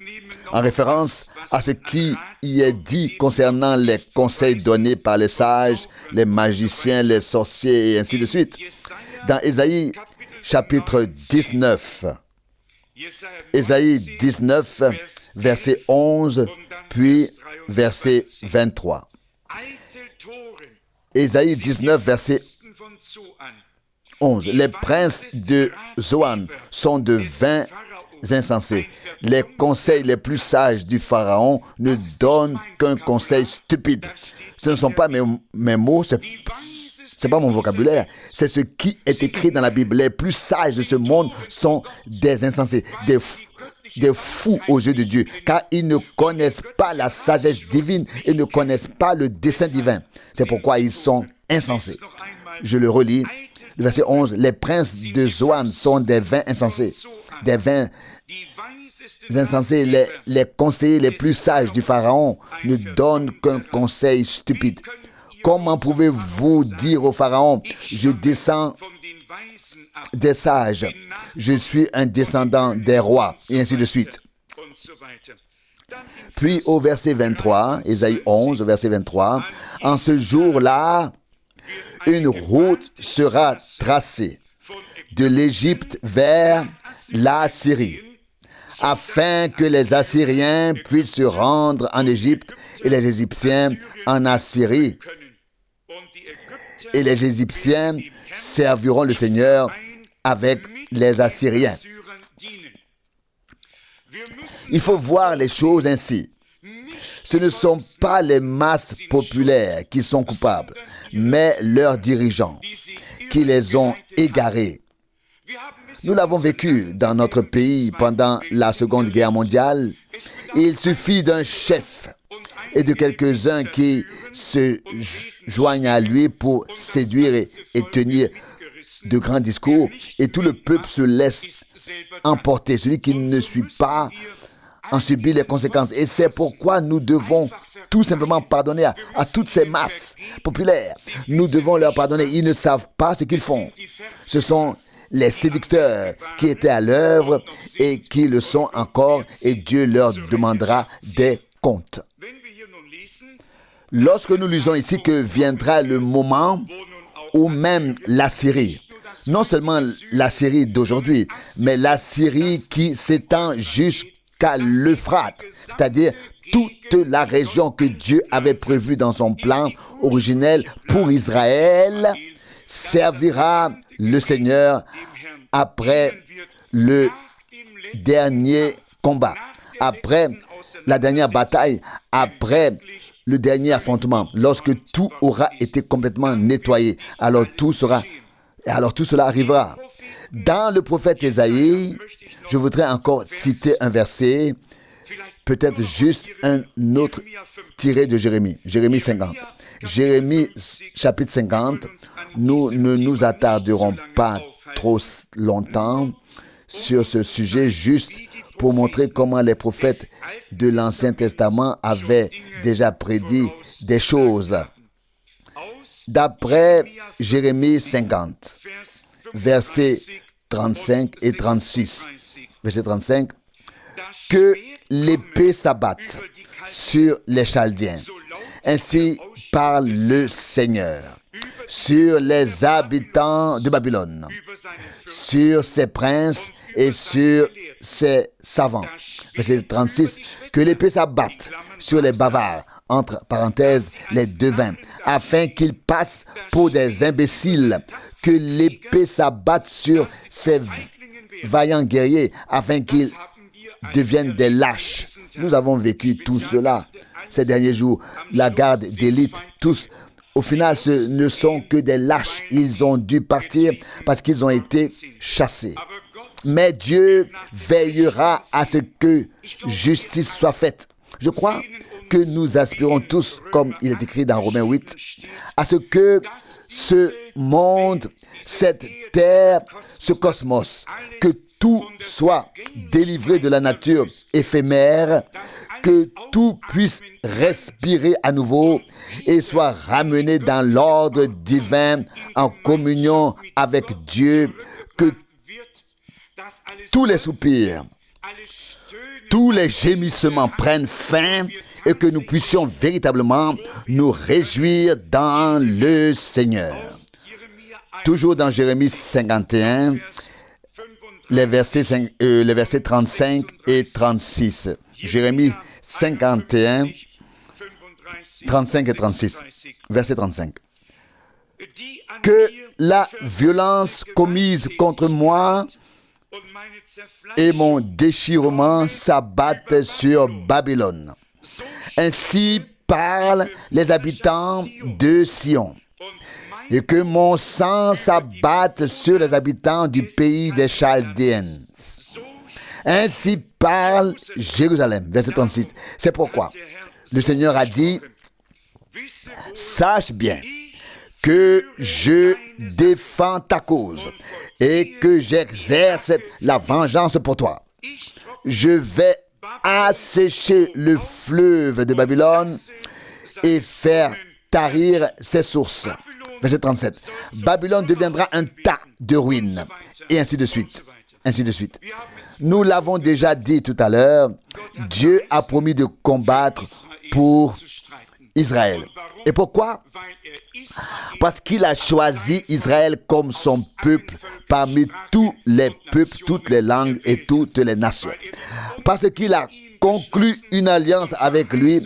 Speaker 1: en référence à ce qui y est dit concernant les conseils donnés par les sages, les magiciens, les sorciers et ainsi de suite. Dans Ésaïe chapitre 19, Ésaïe 19, verset 11, puis verset 23. Ésaïe 19, verset 11. Les princes de Zoan sont de vains insensés. Les conseils les plus sages du Pharaon ne donnent qu'un conseil stupide. Ce ne sont pas mes mots, c'est pas mon vocabulaire. C'est ce qui est écrit dans la Bible. Les plus sages de ce monde sont des insensés, des fous aux yeux de Dieu, car ils ne connaissent pas la sagesse divine, ils ne connaissent pas le dessein divin. C'est pourquoi ils sont insensés. Je le relis, le verset 11. Les princes de Zoan sont des vains insensés. Des vains insensés, les conseillers les plus sages du Pharaon ne donnent qu'un conseil stupide. Comment pouvez-vous dire au Pharaon, je descends des sages, je suis un descendant des rois, et ainsi de suite. Puis au verset 23, Ésaïe 11, verset 23, en ce jour-là, une route sera tracée de l'Égypte vers la Syrie, afin que les Assyriens puissent se rendre en Égypte et les Égyptiens en Assyrie. Et les Égyptiens serviront le Seigneur avec les Assyriens. Il faut voir les choses ainsi. Ce ne sont pas les masses populaires qui sont coupables, mais leurs dirigeants qui les ont égarés. Nous l'avons vécu dans notre pays pendant la Seconde Guerre mondiale. Il suffit d'un chef et de quelques-uns qui se joignent à lui pour séduire et tenir de grands discours et tout le peuple se laisse emporter. Celui qui ne suit pas en subit les conséquences. Et c'est pourquoi nous devons tout simplement pardonner à toutes ces masses populaires. Nous devons leur pardonner. Ils ne savent pas ce qu'ils font. Ce sont les séducteurs qui étaient à l'œuvre et qui le sont encore, et Dieu leur demandera des comptes. Lorsque nous lisons ici que viendra le moment où même l'Assyrie, non seulement l'Assyrie d'aujourd'hui, mais l'Assyrie qui s'étend jusqu'à l'Euphrate, c'est-à-dire toute la région que Dieu avait prévue dans son plan originel pour Israël, servira le Seigneur après le dernier combat, après la dernière bataille, après le dernier affrontement, lorsque tout aura été complètement nettoyé, alors tout cela arrivera. Dans le prophète Ésaïe, je voudrais encore citer un verset, peut-être juste un autre tiré de Jérémie, Jérémie 50. Jérémie chapitre 50, nous ne nous attarderons pas trop longtemps sur ce sujet, juste pour montrer comment les prophètes de l'Ancien Testament avaient déjà prédit des choses. D'après Jérémie 50, versets 35 et 36, verset 35, que l'épée s'abatte sur les Chaldéens. Ainsi parle le Seigneur, sur les habitants de Babylone, sur ses princes et sur ses savants. Verset 36, que l'épée s'abatte sur les bavards, entre parenthèses, les devins, afin qu'ils passent pour des imbéciles, que l'épée s'abatte sur ces vaillants guerriers, afin qu'ils deviennent des lâches. Nous avons vécu tout cela ces derniers jours. La garde d'élite, tous, au final, ce ne sont que des lâches. Ils ont dû partir parce qu'ils ont été chassés. Mais Dieu veillera à ce que justice soit faite. Je crois que nous aspirons tous, comme il est écrit dans Romains 8, à ce que ce monde, cette terre, ce cosmos, que tout soit délivré de la nature éphémère, que tout puisse respirer à nouveau et soit ramené dans l'ordre divin en communion avec Dieu, que tous les soupirs, tous les gémissements prennent fin et que nous puissions véritablement nous réjouir dans le Seigneur. Toujours dans Jérémie 51, les versets 35 et 36. Jérémie 51, 35 et 36. Verset 35. Que la violence commise contre moi et mon déchirement s'abattent sur Babylone. Ainsi parlent les habitants de Sion. Et que mon sang s'abatte sur les habitants du pays des Chaldéens. Ainsi parle Jérusalem. Verset 36. C'est pourquoi le Seigneur a dit, sache bien que je défends ta cause et que j'exerce la vengeance pour toi. Je vais assécher le fleuve de Babylone et faire tarir ses sources. Verset 37. Babylone deviendra un tas de ruines. Et ainsi de suite. Ainsi de suite. Nous l'avons déjà dit tout à l'heure, Dieu a promis de combattre pour Israël. Et pourquoi? Parce qu'il a choisi Israël comme son peuple parmi tous les peuples, toutes les langues et toutes les nations. Parce qu'il a conclu une alliance avec lui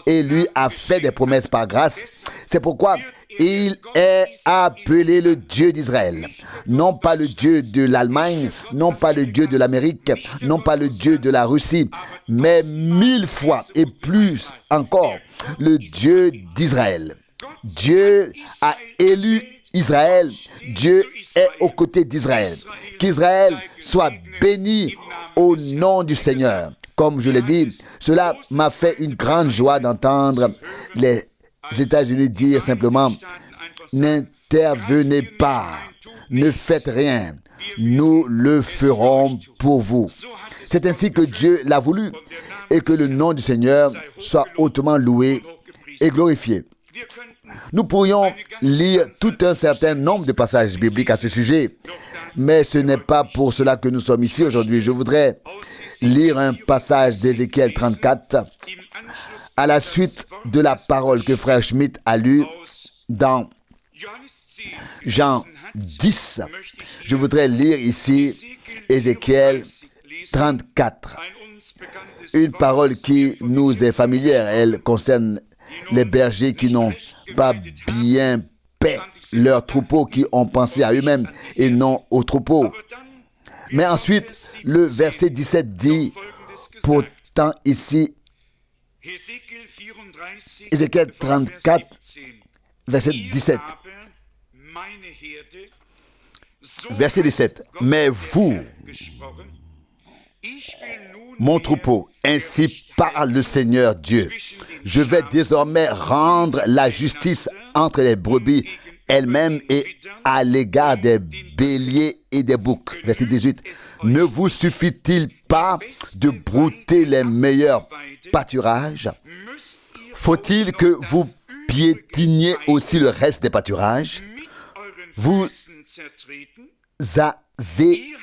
Speaker 1: et lui a fait des promesses par grâce. C'est pourquoi il est appelé le Dieu d'Israël. Non pas le Dieu de l'Allemagne, non pas le Dieu de l'Amérique, non pas le Dieu de la Russie, mais 1000 fois et plus encore, le Dieu d'Israël. Dieu a élu Israël. Dieu est aux côtés d'Israël. Qu'Israël soit béni au nom du Seigneur. Comme je l'ai dit, cela m'a fait une grande joie d'entendre les États-Unis dire simplement « N'intervenez pas ne faites rien, nous le ferons pour vous. C'est ainsi que Dieu l'a voulu et que le nom du Seigneur soit hautement loué et glorifié. Nous pourrions lire tout un certain nombre de passages bibliques à ce sujet, mais ce n'est pas pour cela que nous sommes ici aujourd'hui. Je voudrais lire un passage d'Ézéchiel 34 à la suite de la parole que frère Schmitt a lue dans Jean 10. Je voudrais lire ici Ézéchiel 34, une parole qui nous est familière. Elle concerne les bergers qui n'ont pas bien paix leurs troupeaux, qui ont pensé à eux-mêmes et non aux troupeaux. Mais ensuite, le verset 17 dit, pourtant ici, Ézéchiel 34, verset 17. Verset 17. Mais vous, mon troupeau, ainsi parle le Seigneur Dieu. Je vais désormais rendre la justice entre les brebis elles-mêmes et à l'égard des béliers et des boucs. Verset 18. Ne vous suffit-il pas de brouter les meilleurs pâturages? Faut-il que vous piétiniez aussi le reste des pâturages? Vous avez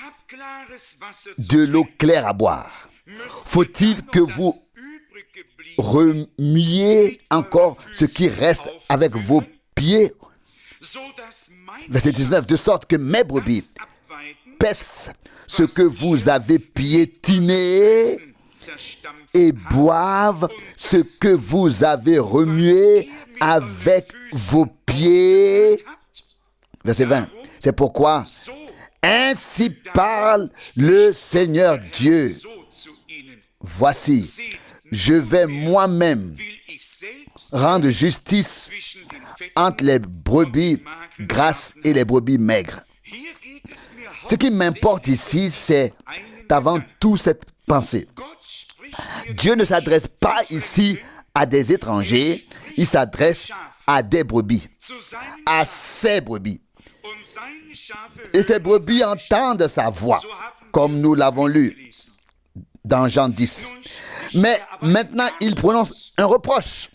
Speaker 1: de l'eau claire à boire. Faut-il que vous remuiez encore ce qui reste avec vos pieds? Verset 19. De sorte que mes brebis paissent ce que vous avez piétiné et boivent ce que vous avez remué avec vos pieds. Verset 20. C'est pourquoi ainsi parle le Seigneur Dieu. Voici, je vais moi-même rendre justice entre les brebis grasses et les brebis maigres. Ce qui m'importe ici, c'est avant tout cette pensée. Dieu ne s'adresse pas ici à des étrangers, il s'adresse à des brebis, à ses brebis. Et ces brebis entendent sa voix, comme nous l'avons lu dans Jean 10. Mais maintenant, il prononce un reproche.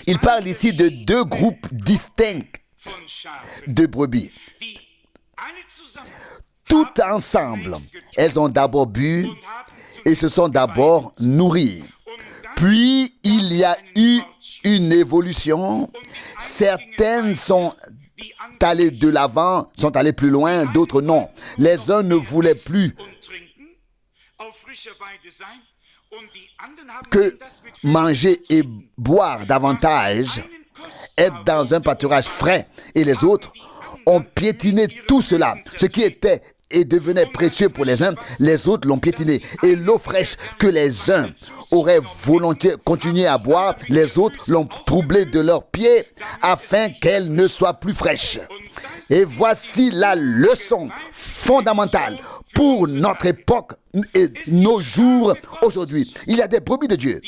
Speaker 1: Il parle ici de deux groupes distincts de brebis. Tout ensemble, elles ont d'abord bu et se sont d'abord nourries. Puis, il y a eu une évolution. Certaines sont allées de l'avant, sont allées plus loin, d'autres non. Les uns ne voulaient plus que manger et boire davantage, être dans un pâturage frais, et les autres ont piétiné tout cela. Ce qui était et devenait précieux pour les uns, les autres l'ont piétiné. Et l'eau fraîche que les uns auraient volontiers continué à boire, les autres l'ont troublée de leurs pieds afin qu'elle ne soit plus fraîche. Et voici la leçon fondamentale pour notre époque et nos jours aujourd'hui. Il y a des brebis de Dieu.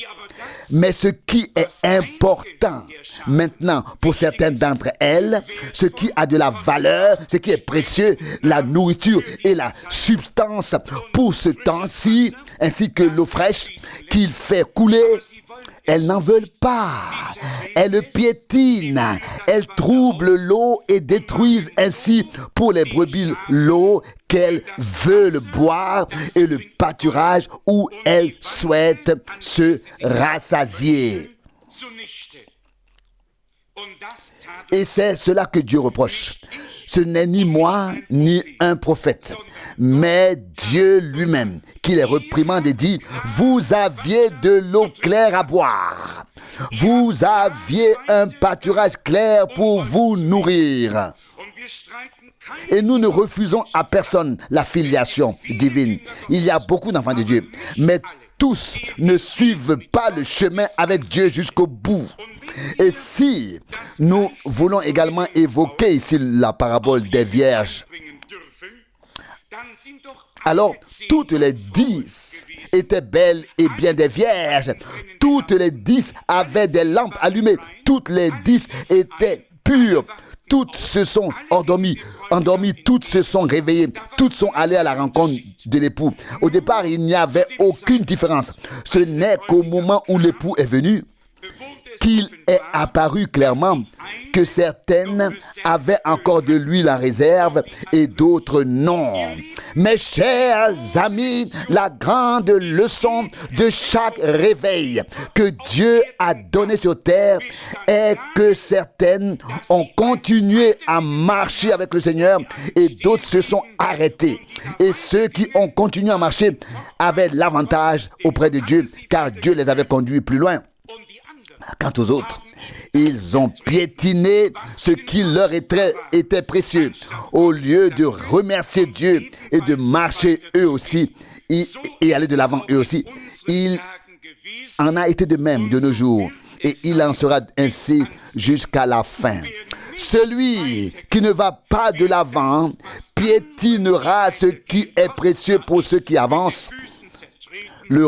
Speaker 1: Mais ce qui est important maintenant pour certaines d'entre elles, ce qui a de la valeur, ce qui est précieux, la nourriture et la substance pour ce temps-ci, ainsi que l'eau fraîche qu'il fait couler, elles n'en veulent pas. Elles piétinent, elles troublent l'eau et détruisent ainsi pour les brebis l'eau qu'elles veulent boire et le pâturage où elles souhaitent se rassasier. Et c'est cela que Dieu reproche. Ce n'est ni moi, ni un prophète, mais Dieu lui-même qui les réprimande et dit, vous aviez de l'eau claire à boire. Vous aviez un pâturage clair pour vous nourrir. Et nous ne refusons à personne la filiation divine. Il y a beaucoup d'enfants de Dieu, mais tous ne suivent pas le chemin avec Dieu jusqu'au bout. Et si nous voulons également évoquer ici la parabole des vierges, alors toutes les 10 étaient belles et bien des vierges. Toutes les 10 avaient des lampes allumées. Toutes les 10 étaient pures. toutes se sont endormies, toutes se sont réveillées, toutes sont allées à la rencontre de l'époux. Au départ, il n'y avait aucune différence. Ce n'est qu'au moment où l'époux est venu qu'il est apparu clairement que certaines avaient encore de l'huile en réserve et d'autres non. Mes chers amis, la grande leçon de chaque réveil que Dieu a donné sur terre est que certaines ont continué à marcher avec le Seigneur et d'autres se sont arrêtés. Et ceux qui ont continué à marcher avaient l'avantage auprès de Dieu car Dieu les avait conduits plus loin. Quant aux autres, ils ont piétiné ce qui leur était précieux. Au lieu de remercier Dieu et de marcher eux aussi et aller de l'avant eux aussi, il en a été de même de nos jours. Et il en sera ainsi jusqu'à la fin. Celui qui ne va pas de l'avant piétinera ce qui est précieux pour ceux qui avancent, le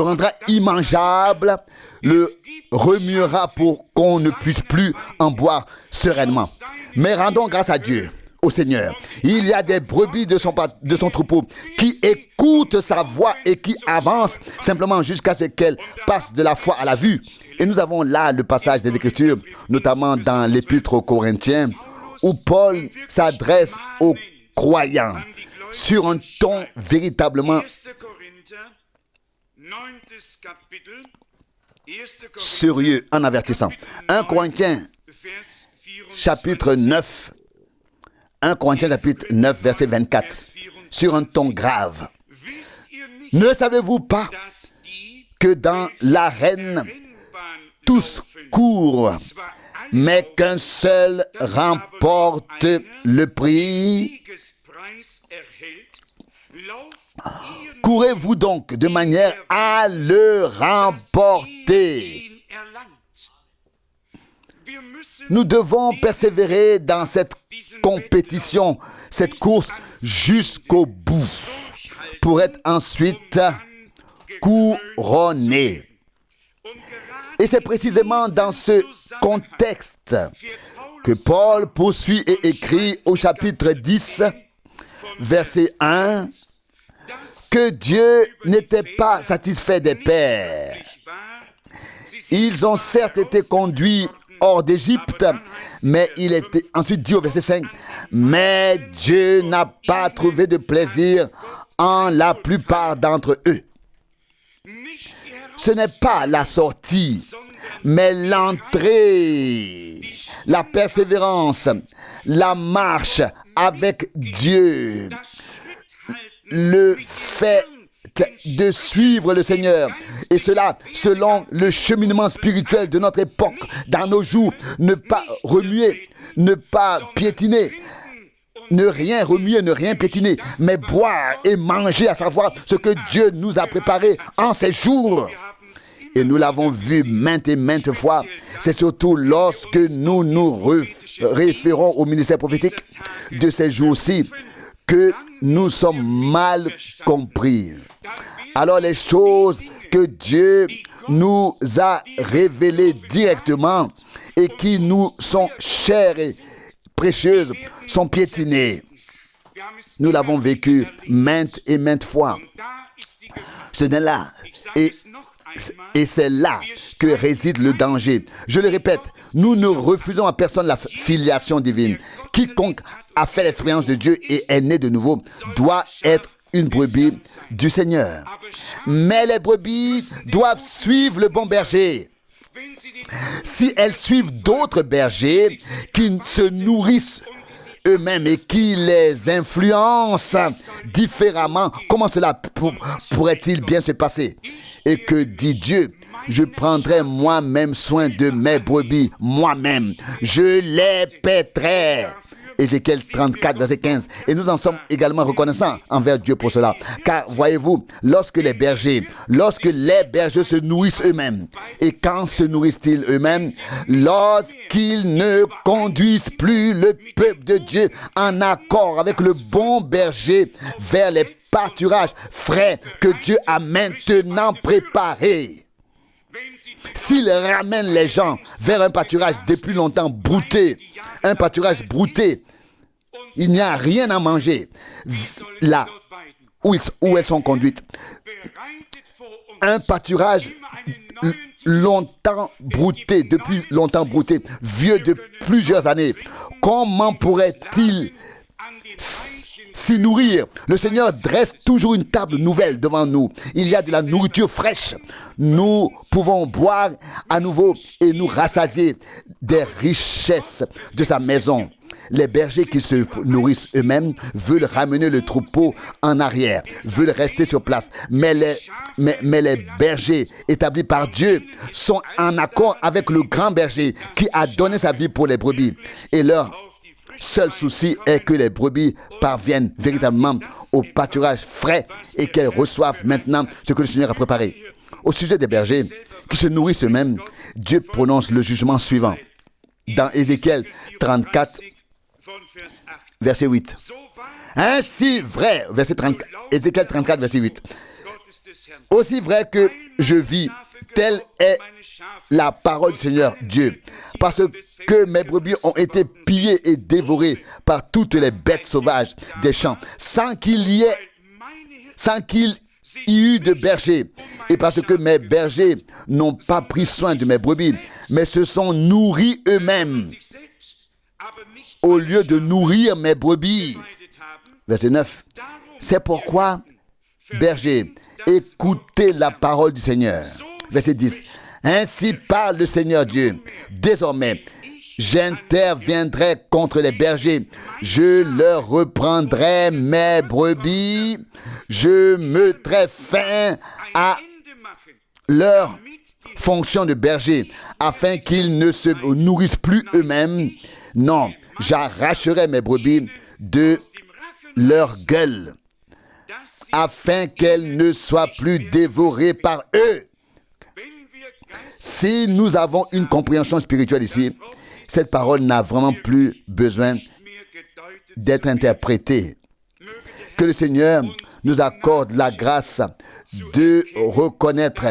Speaker 1: rendra immangeable, le remuera pour qu'on ne puisse plus en boire sereinement. Mais rendons grâce à Dieu, au Seigneur. Il y a des brebis de son troupeau qui écoutent sa voix et qui avancent simplement jusqu'à ce qu'elles passent de la foi à la vue. Et nous avons là le passage des Écritures, notamment dans l'Épître aux Corinthiens, où Paul s'adresse aux croyants sur un ton véritablement sérieux en avertissant. 1 Corinthiens chapitre 9, 1 Corinthiens chapitre 9 verset 24, sur un ton grave. Ne savez-vous pas que dans l'arène tous courent, mais qu'un seul remporte le prix? Courez-vous donc de manière à le remporter. Nous devons persévérer dans cette compétition, cette course jusqu'au bout, pour être ensuite couronnés. Et c'est précisément dans ce contexte que Paul poursuit et écrit au chapitre 10, verset 1, que Dieu n'était pas satisfait des pères. Ils ont certes été conduits hors d'Égypte, mais il était ensuite dit au verset 5, mais Dieu n'a pas trouvé de plaisir en la plupart d'entre eux. Ce n'est pas la sortie, mais l'entrée, la persévérance, la marche avec Dieu, le fait de suivre le Seigneur, et cela selon le cheminement spirituel de notre époque, dans nos jours, ne pas remuer, ne pas piétiner, ne rien remuer, ne rien piétiner, mais boire et manger, à savoir ce que Dieu nous a préparé en ces jours. Et nous l'avons vu maintes et maintes fois. C'est surtout lorsque nous nous référons au ministère prophétique de ces jours-ci que nous sommes mal compris. Alors les choses que Dieu nous a révélées directement et qui nous sont chères et précieuses sont piétinées. Nous l'avons vécu maintes et maintes fois. Ce n'est là. Et c'est là que réside le danger. Je le répète, nous ne refusons à personne la filiation divine. Quiconque a fait l'expérience de Dieu et est né de nouveau doit être une brebis du Seigneur. Mais les brebis doivent suivre le bon berger. Si elles suivent d'autres bergers qui se nourrissent eux-mêmes et qui les influencent différemment, comment cela pourrait-il bien se passer? Et que dit Dieu? Je prendrai moi-même soin de mes brebis, moi-même. Je les paîtrai. Ézéchiel 34, verset 15. Et nous en sommes également reconnaissants envers Dieu pour cela. Car voyez-vous, lorsque les bergers se nourrissent eux-mêmes, et quand se nourrissent-ils eux-mêmes? Lorsqu'ils ne conduisent plus le peuple de Dieu en accord avec le bon berger vers les pâturages frais que Dieu a maintenant préparés. S'il ramène les gens vers un pâturage depuis longtemps brouté, un pâturage brouté, il n'y a rien à manger là où elles sont conduites. Un pâturage longtemps brouté, depuis longtemps brouté, vieux de plusieurs années. Comment pourrait-il s'y nourrir? Le Seigneur dresse toujours une table nouvelle devant nous. Il y a de la nourriture fraîche. Nous pouvons boire à nouveau et nous rassasier des richesses de sa maison. Les bergers qui se nourrissent eux-mêmes veulent ramener le troupeau en arrière, veulent rester sur place. Mais les bergers établis par Dieu sont en accord avec le grand berger qui a donné sa vie pour les brebis. Et leur seul souci est que les brebis parviennent véritablement au pâturage frais et qu'elles reçoivent maintenant ce que le Seigneur a préparé. Au sujet des bergers qui se nourrissent eux-mêmes, Dieu prononce le jugement suivant. Dans Ézéchiel 34, verset 8. Ainsi vrai, Ézéchiel 34, verset 8. Aussi vrai que je vis, telle est la parole du Seigneur Dieu. Parce que mes brebis ont été pillées et dévorées par toutes les bêtes sauvages des champs, sans qu'il y eût de berger. Et parce que mes bergers n'ont pas pris soin de mes brebis, mais se sont nourris eux-mêmes, au lieu de nourrir mes brebis. Verset 9. C'est pourquoi, berger, écoutez la parole du Seigneur. Verset 10. Ainsi parle le Seigneur Dieu. Désormais, j'interviendrai contre les bergers. Je leur reprendrai mes brebis. Je mettrai fin à leur fonction de berger, afin qu'ils ne se nourrissent plus eux-mêmes. Non, j'arracherai mes brebis de leur gueule, afin qu'elles ne soient plus dévorées par eux. Si nous avons une compréhension spirituelle ici, cette parole n'a vraiment plus besoin d'être interprétée. Que le Seigneur nous accorde la grâce de reconnaître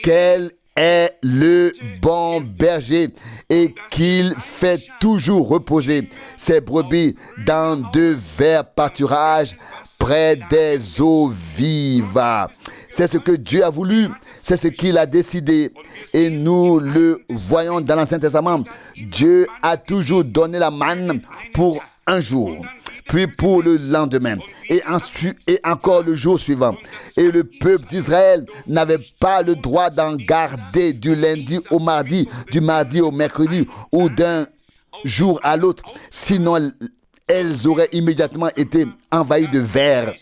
Speaker 1: quel est le bon berger et qu'il fait toujours reposer ses brebis dans de verts pâturages près des eaux vives. C'est ce que Dieu a voulu, c'est ce qu'il a décidé et nous le voyons dans l'Ancien Testament. Dieu a toujours donné la manne pour un jour, puis pour le lendemain, et ensuite et encore le jour suivant. Et le peuple d'Israël n'avait pas le droit d'en garder du lundi au mardi, du mardi au mercredi, ou d'un jour à l'autre, sinon elles auraient immédiatement été envahies de vers.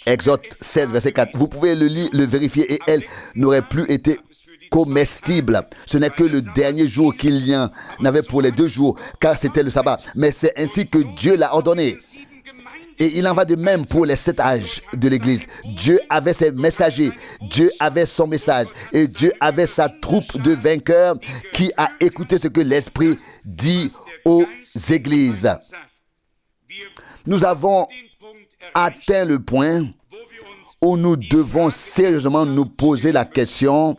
Speaker 1: Exode 16, verset 4. Vous pouvez le vérifier, et elles n'auraient plus été comestible. Ce n'est que le dernier jour qu'il y en avait pour les 2 jours, car c'était le sabbat. Mais c'est ainsi que Dieu l'a ordonné. Et il en va de même pour les 7 âges de l'Église. Dieu avait ses messagers, Dieu avait son message, et Dieu avait sa troupe de vainqueurs qui a écouté ce que l'Esprit dit aux églises. Nous avons atteint le point où nous devons sérieusement nous poser la question: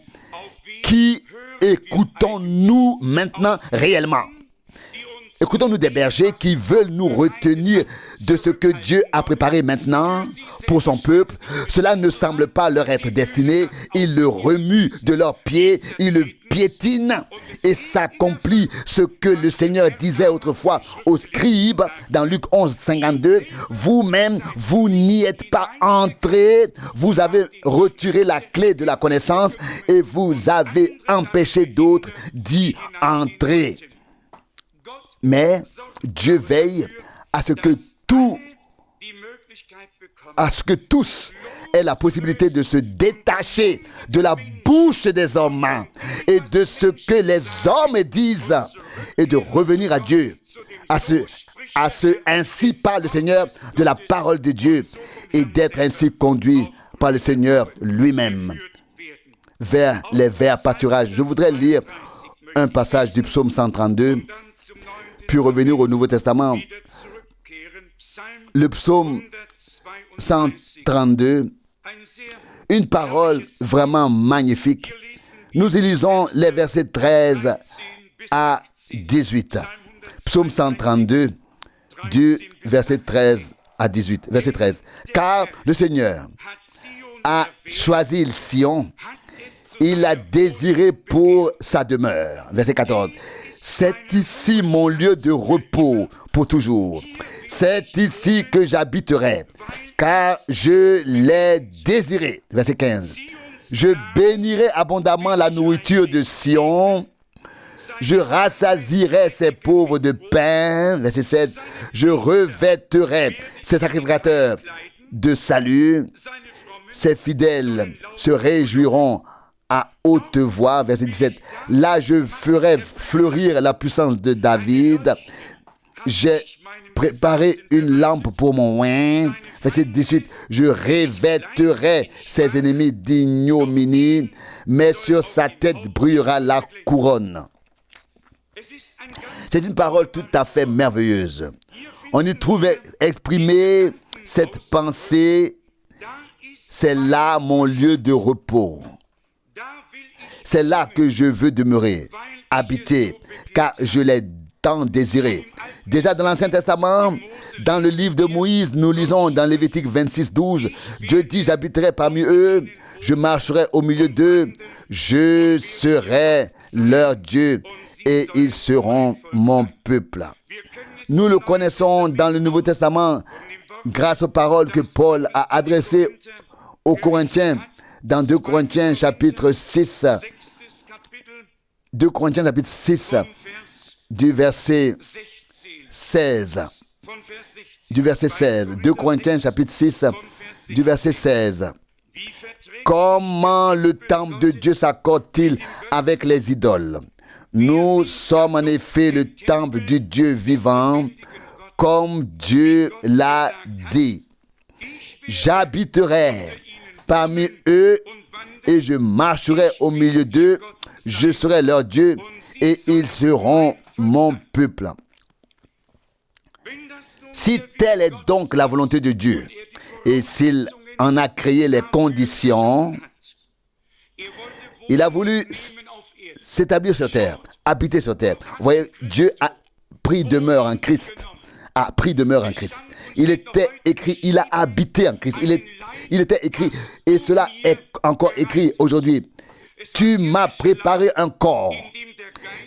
Speaker 1: qui écoutons-nous maintenant réellement? Écoutons-nous des bergers qui veulent nous retenir de ce que Dieu a préparé maintenant pour son peuple? Cela ne semble pas leur être destiné. Ils le remuent de leurs pieds, ils le piétinent, et s'accomplit ce que le Seigneur disait autrefois aux scribes dans Luc 11, 52. Vous-même, vous n'y êtes pas entrés, vous avez retiré la clé de la connaissance et vous avez empêché d'autres d'y entrer. Mais Dieu veille à ce que tous aient la possibilité de se détacher de la bouche des hommes et de ce que les hommes disent et de revenir à Dieu. Ainsi parle le Seigneur de la parole de Dieu et d'être ainsi conduit par le Seigneur lui-même vers les verts pâturages. Je voudrais lire un passage du psaume 132, puis revenir au Nouveau Testament. Le psaume 132, Une parole vraiment magnifique. Nous lisons les versets 13 à 18. Psaume 132, du verset 13 à 18. Verset 13. Car le Seigneur a choisi Sion, il l'a désiré pour sa demeure. Verset 14. C'est ici mon lieu de repos pour toujours. C'est ici que j'habiterai, car je l'ai désiré. Verset 15. Je bénirai abondamment la nourriture de Sion. Je rassasierai ses pauvres de pain. Verset 16. Je revêterai ses sacrificateurs de salut. Ses fidèles se réjouiront à haute voix. Verset 17. Là, je ferai fleurir la puissance de David. J'ai préparé une lampe pour mon oint. Verset 18. Je revêterai ses ennemis d'ignominie, mais sur sa tête brillera la couronne. C'est une parole tout à fait merveilleuse. On y trouve exprimée cette pensée. C'est là mon lieu de repos. C'est là que je veux demeurer, habiter, car je l'ai tant désiré. Déjà dans l'Ancien Testament, dans le livre de Moïse, nous lisons dans Lévitique 26, 12, Dieu dit, j'habiterai parmi eux, je marcherai au milieu d'eux, je serai leur Dieu et ils seront mon peuple. Nous le connaissons dans le Nouveau Testament grâce aux paroles que Paul a adressées aux Corinthiens dans 2 Corinthiens chapitre 6. 2 Corinthiens chapitre 6 du verset 16. Du verset 16. 2 Corinthiens chapitre 6 du verset 16. Comment le temple de Dieu s'accorde-t-il avec les idoles? Nous sommes en effet le temple du Dieu vivant, comme Dieu l'a dit. J'habiterai parmi eux et je marcherai au milieu d'eux. Je serai leur Dieu et ils seront mon peuple. Si telle est donc la volonté de Dieu et s'il en a créé les conditions, il a voulu s'établir sur terre, habiter sur terre. Vous voyez, Dieu a pris demeure en Christ. A pris demeure en Christ. Il était écrit, il a habité en Christ. Il était écrit, et cela est encore écrit aujourd'hui. Tu m'as préparé un corps.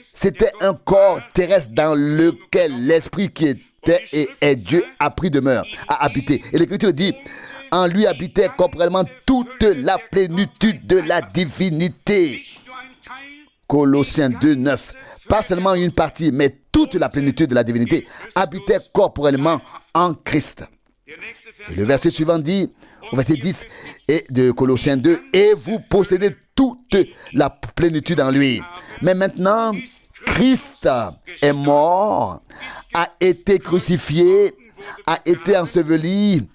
Speaker 1: C'était un corps terrestre dans lequel l'esprit qui était et est Dieu a pris demeure, a habité. Et l'Écriture dit, en lui habitait corporellement toute la plénitude de la divinité. Colossiens 2, 9. Pas seulement une partie, mais toute la plénitude de la divinité habitait corporellement en Christ. Et le verset suivant dit, au verset 10 et de Colossiens 2, et vous possédez toute la plénitude en lui. Mais maintenant, Christ est mort, a été crucifié, a été enseveli.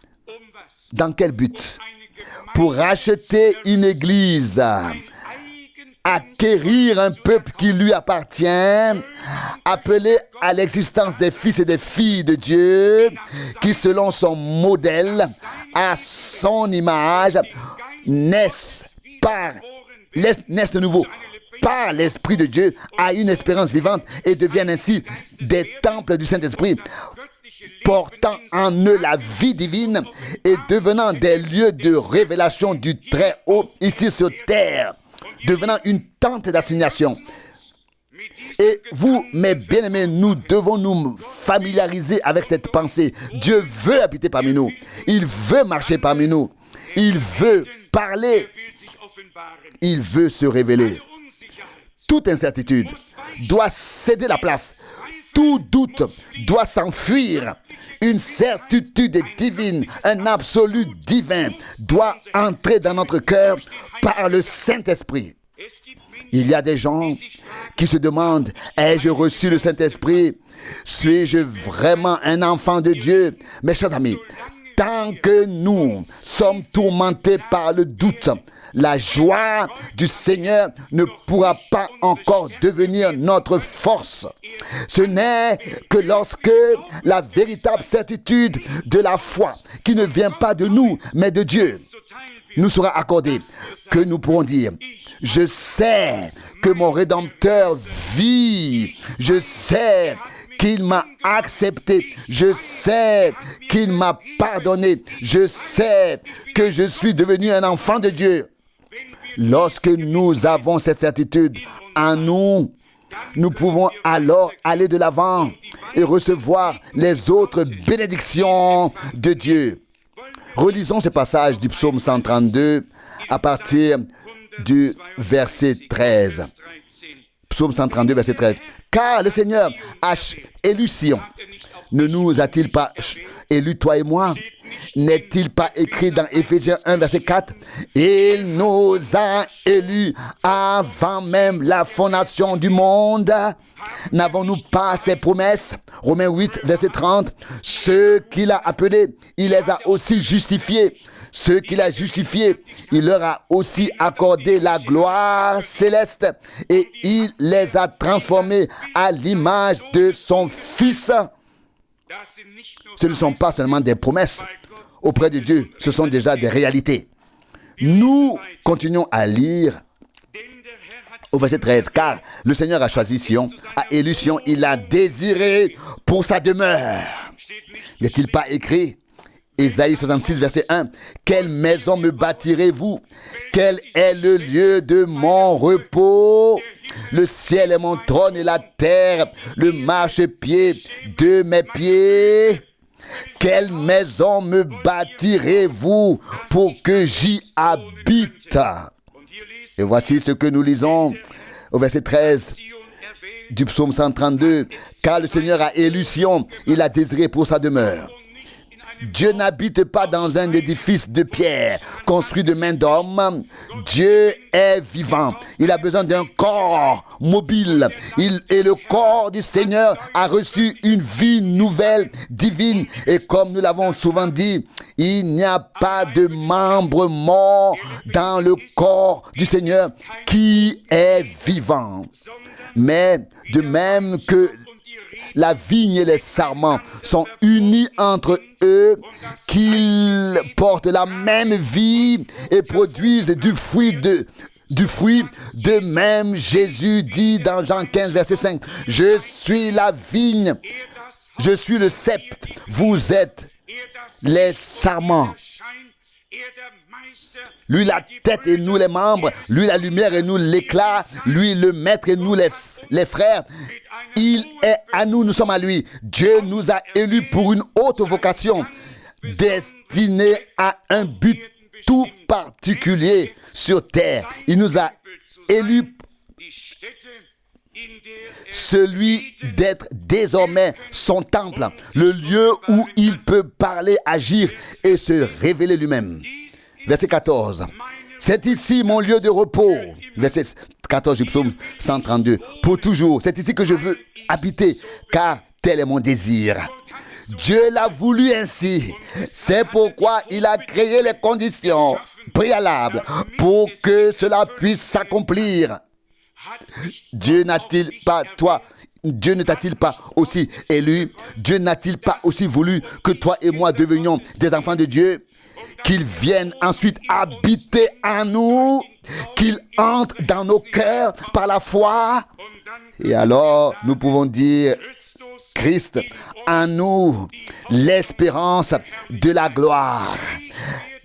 Speaker 1: Dans quel but? Pour racheter une église, acquérir un peuple qui lui appartient, appeler à l'existence des fils et des filles de Dieu, qui selon son modèle, à son image, naissent de nouveau par l'Esprit de Dieu à une espérance vivante et deviennent ainsi des temples du Saint-Esprit, portant en eux la vie divine et devenant des lieux de révélation du Très-Haut ici sur terre, devenant une tente d'assignation. Et vous, mes bien-aimés, nous devons nous familiariser avec cette pensée. Dieu veut habiter parmi nous. Il veut marcher parmi nous. Il veut parler. Il veut se révéler. Toute incertitude doit céder la place. Tout doute doit s'enfuir. Une certitude divine, un absolu divin doit entrer dans notre cœur par le Saint-Esprit. Il y a des gens qui se demandent, ai-je reçu le Saint-Esprit? Suis-je vraiment un enfant de Dieu? Mes chers amis, tant que nous sommes tourmentés par le doute, la joie du Seigneur ne pourra pas encore devenir notre force. Ce n'est que lorsque la véritable certitude de la foi, qui ne vient pas de nous, mais de Dieu, nous sera accordé, que nous pourrons dire, je sais que mon Rédempteur vit, je sais qu'il m'a accepté, je sais qu'il m'a pardonné, je sais que je suis devenu un enfant de Dieu. Lorsque nous avons cette certitude en nous, nous pouvons alors aller de l'avant et recevoir les autres bénédictions de Dieu. Relisons ce passage du psaume 132 à partir du verset 13. Psaume 132, verset 13. Car le Seigneur a élu Sion. Ne nous a-t-il pas élu, toi et moi? N'est-il pas écrit dans Éphésiens 1, verset 4? Il nous a élus avant même la fondation du monde. N'avons-nous pas ces promesses? Romains 8, verset 30. Ceux qu'il a appelés, il les a aussi justifiés. Ceux qu'il a justifiés, il leur a aussi accordé la gloire céleste et il les a transformés à l'image de son Fils. Ce ne sont pas seulement des promesses. Auprès de Dieu, ce sont déjà des réalités. Nous continuons à lire au verset 13. Car le Seigneur a choisi Sion, a élu Sion, il l'a désiré pour sa demeure. N'est-il pas écrit? Ésaïe 66, verset 1. Quelle maison me bâtirez-vous? Quel est le lieu de mon repos? Le ciel est mon trône et la terre, le marchepied de mes pieds. Quelle maison me bâtirez-vous pour que j'y habite? Et voici ce que nous lisons au verset 13 du psaume 132. Car le Seigneur a élu Sion, il a désiré pour sa demeure. Dieu n'habite pas dans un édifice de pierre construit de main d'homme. Dieu est vivant. Il a besoin d'un corps mobile. Et le corps du Seigneur a reçu une vie nouvelle, divine. Et comme nous l'avons souvent dit, il n'y a pas de membre mort dans le corps du Seigneur qui est vivant. Mais de même que la vigne et les sarments sont unis entre eux, qu'ils portent la même vie et produisent du fruit. De même, Jésus dit dans Jean 15, verset 5, « Je suis la vigne, je suis le cep, vous êtes les sarments. » Lui la tête et nous les membres, lui la lumière et nous l'éclat, lui le maître et nous les frères. Il est à nous, nous sommes à lui. Dieu nous a élus pour une haute vocation, destinée à un but tout particulier sur terre. Il nous a élus celui d'être désormais son temple, le lieu où il peut parler, agir et se révéler lui-même. Verset 14. C'est ici mon lieu de repos. Verset 14 du psaume 132. Pour toujours, c'est ici que je veux habiter, car tel est mon désir. Dieu l'a voulu ainsi. C'est pourquoi il a créé les conditions préalables pour que cela puisse s'accomplir. Dieu n'a-t-il pas, Dieu ne t'a-t-il pas aussi élu? Dieu n'a-t-il pas aussi voulu que toi et moi devenions des enfants de Dieu? Qu'il vienne ensuite habiter en nous, qu'il entre dans nos cœurs par la foi. Et alors, nous pouvons dire, Christ en nous, l'espérance de la gloire.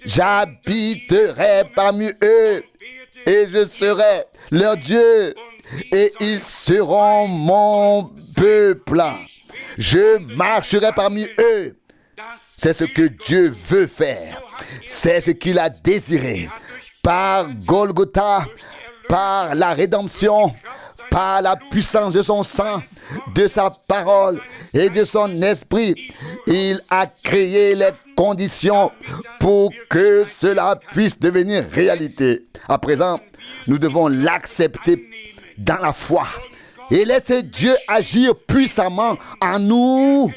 Speaker 1: J'habiterai parmi eux et je serai leur Dieu et ils seront mon peuple. Je marcherai parmi eux. C'est ce que Dieu veut faire. C'est ce qu'il a désiré. Par Golgotha, par la rédemption, par la puissance de son sang, de sa parole et de son esprit, il a créé les conditions pour que cela puisse devenir réalité. À présent, nous devons l'accepter dans la foi et laisser Dieu agir puissamment en nous,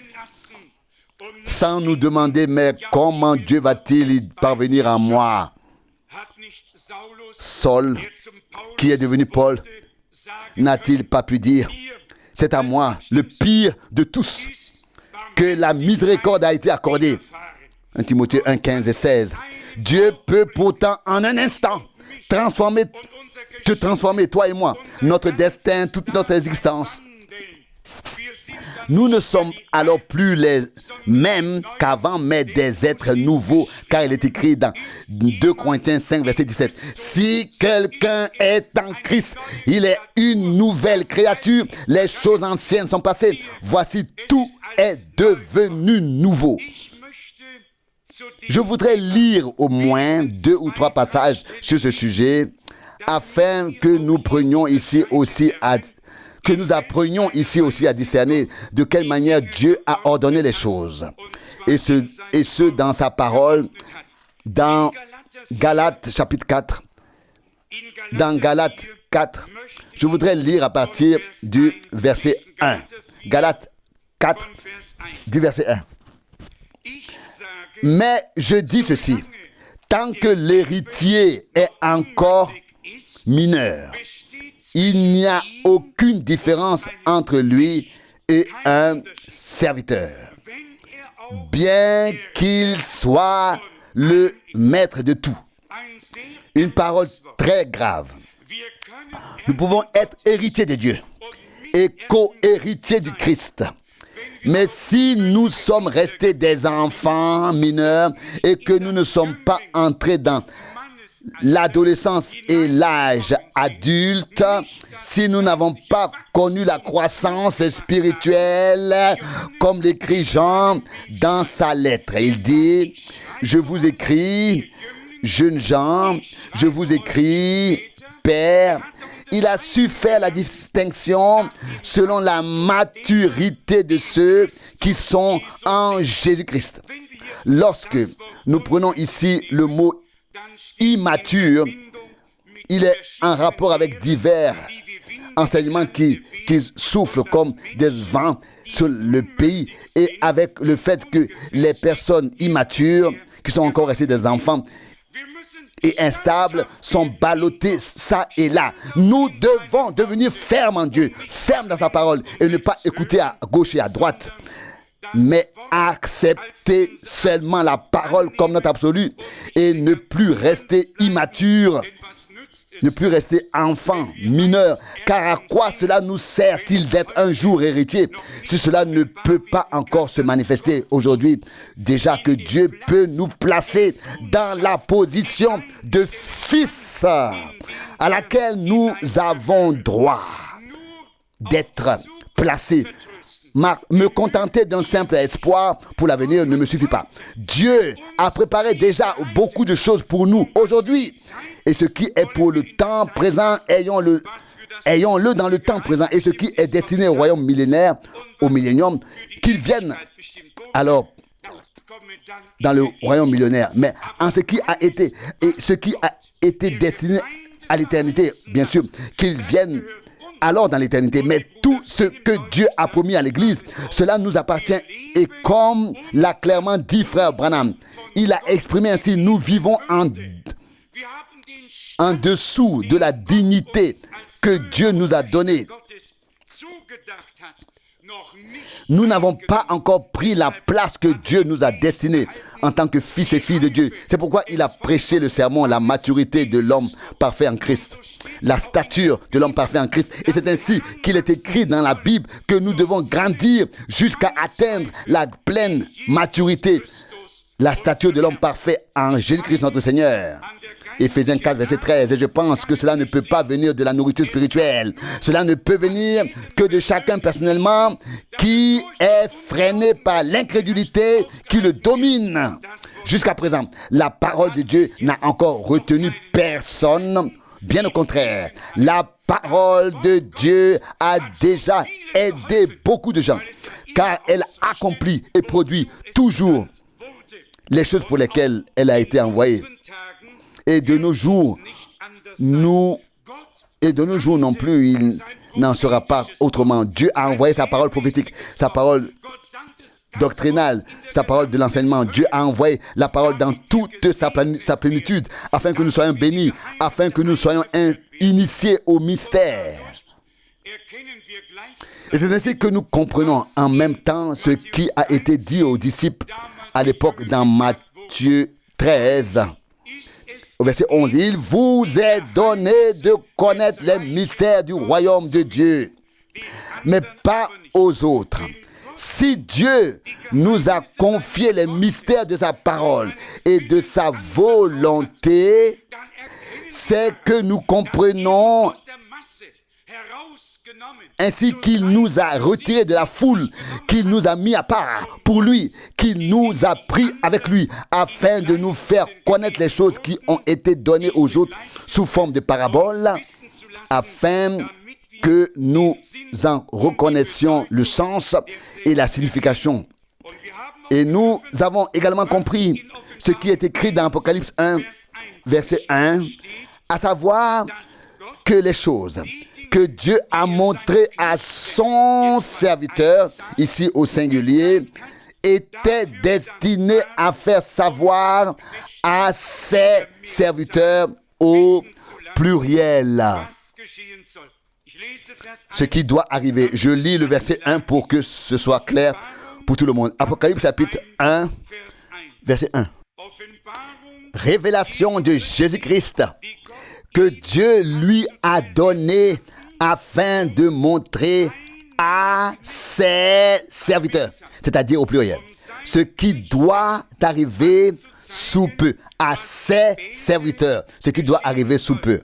Speaker 1: sans nous demander, mais comment Dieu va-t-il y parvenir à moi? Saul, qui est devenu Paul, n'a-t-il pas pu dire, c'est à moi, le pire de tous, que la miséricorde a été accordée? 1 Timothée 1, 15 et 16. Dieu peut pourtant en un instant te transformer, toi et moi, notre destin, toute notre existence. Nous ne sommes alors plus les mêmes qu'avant, mais des êtres nouveaux, car il est écrit dans 2 Corinthiens 5, verset 17. Si quelqu'un est en Christ, il est une nouvelle créature. Les choses anciennes sont passées. Voici, tout est devenu nouveau. Je voudrais lire au moins 2 ou 3 passages sur ce sujet, afin que nous apprenions ici aussi à discerner de quelle manière Dieu a ordonné les choses. Et ce dans sa parole, dans Galates chapitre 4. Dans Galates 4, je voudrais lire à partir du verset 1. Galates 4, du verset 1. Mais je dis ceci, tant que l'héritier est encore mineur, il n'y a aucune différence entre lui et un serviteur, bien qu'il soit le maître de tout. Une parole très grave. Nous pouvons être héritiers de Dieu et co-héritiers du Christ. Mais si nous sommes restés des enfants mineurs et que nous ne sommes pas entrés dans l'adolescence et l'âge adulte, si nous n'avons pas connu la croissance spirituelle, comme l'écrit Jean dans sa lettre, il dit, je vous écris, jeunes gens, je vous écris, Père. Il a su faire la distinction selon la maturité de ceux qui sont en Jésus-Christ. Lorsque nous prenons ici le mot immature, il est en rapport avec divers enseignements qui soufflent comme des vents sur le pays, et avec le fait que les personnes immatures, qui sont encore restées des enfants et instables, sont ballottées ça et là. Nous devons devenir fermes en Dieu, fermes dans sa parole, et ne pas écouter à gauche et à droite, mais accepter seulement la parole comme notre absolu, et ne plus rester immature, ne plus rester enfant, mineur. Car à quoi cela nous sert-il d'être un jour héritier si cela ne peut pas encore se manifester aujourd'hui? Déjà que Dieu peut nous placer dans la position de fils à laquelle nous avons droit d'être placés. Me contenter d'un simple espoir pour l'avenir ne me suffit pas. Dieu a préparé déjà beaucoup de choses pour nous aujourd'hui. Et ce qui est pour le temps présent, ayons-le dans le temps présent. Et ce qui est destiné au royaume millénaire, au millénium, qu'il vienne alors dans le royaume millénaire. Mais en ce qui a été destiné à l'éternité, bien sûr, qu'il vienne alors dans l'éternité. Mais tout ce que Dieu a promis à l'Église, cela nous appartient. Et comme l'a clairement dit frère Branham, il a exprimé ainsi, nous vivons en dessous de la dignité que Dieu nous a donnée. Nous n'avons pas encore pris la place que Dieu nous a destinée en tant que fils et filles de Dieu. C'est pourquoi il a prêché le sermon, la maturité de l'homme parfait en Christ, la stature de l'homme parfait en Christ. Et c'est ainsi qu'il est écrit dans la Bible que nous devons grandir jusqu'à atteindre la pleine maturité, la stature de l'homme parfait en Jésus-Christ notre Seigneur. Éphésiens 4, verset 13. Et je pense que cela ne peut pas venir de la nourriture spirituelle. Cela ne peut venir que de chacun personnellement qui est freiné par l'incrédulité qui le domine. Jusqu'à présent, la parole de Dieu n'a encore retenu personne. Bien au contraire, la parole de Dieu a déjà aidé beaucoup de gens, car elle accomplit et produit toujours les choses pour lesquelles elle a été envoyée. Et de nos jours non plus, il n'en sera pas autrement. Dieu a envoyé sa parole prophétique, sa parole doctrinale, sa parole de l'enseignement. Dieu a envoyé la parole dans toute sa plénitude, afin que nous soyons bénis, afin que nous soyons initiés au mystère. Et c'est ainsi que nous comprenons en même temps ce qui a été dit aux disciples à l'époque dans Matthieu 13. au verset 11, il vous est donné de connaître les mystères du royaume de Dieu, mais pas aux autres. Si Dieu nous a confié les mystères de sa parole et de sa volonté, c'est que nous comprenons ainsi qu'il nous a retirés de la foule, qu'il nous a mis à part pour lui, qu'il nous a pris avec lui, afin de nous faire connaître les choses qui ont été données aux autres sous forme de paraboles, afin que nous en reconnaissions le sens et la signification. Et nous avons également compris ce qui est écrit dans Apocalypse 1, verset 1, à savoir que les choses que Dieu a montrées à son serviteur, ici au singulier, étaient destinées à faire savoir à ses serviteurs au pluriel ce qui doit arriver. Je lis le verset 1 pour que ce soit clair pour tout le monde. Apocalypse chapitre 1, verset 1. Révélation de Jésus-Christ que Dieu lui a donné afin de montrer à ses serviteurs, c'est-à-dire au pluriel, ce qui doit arriver sous peu, à ses serviteurs, ce qui doit arriver sous peu.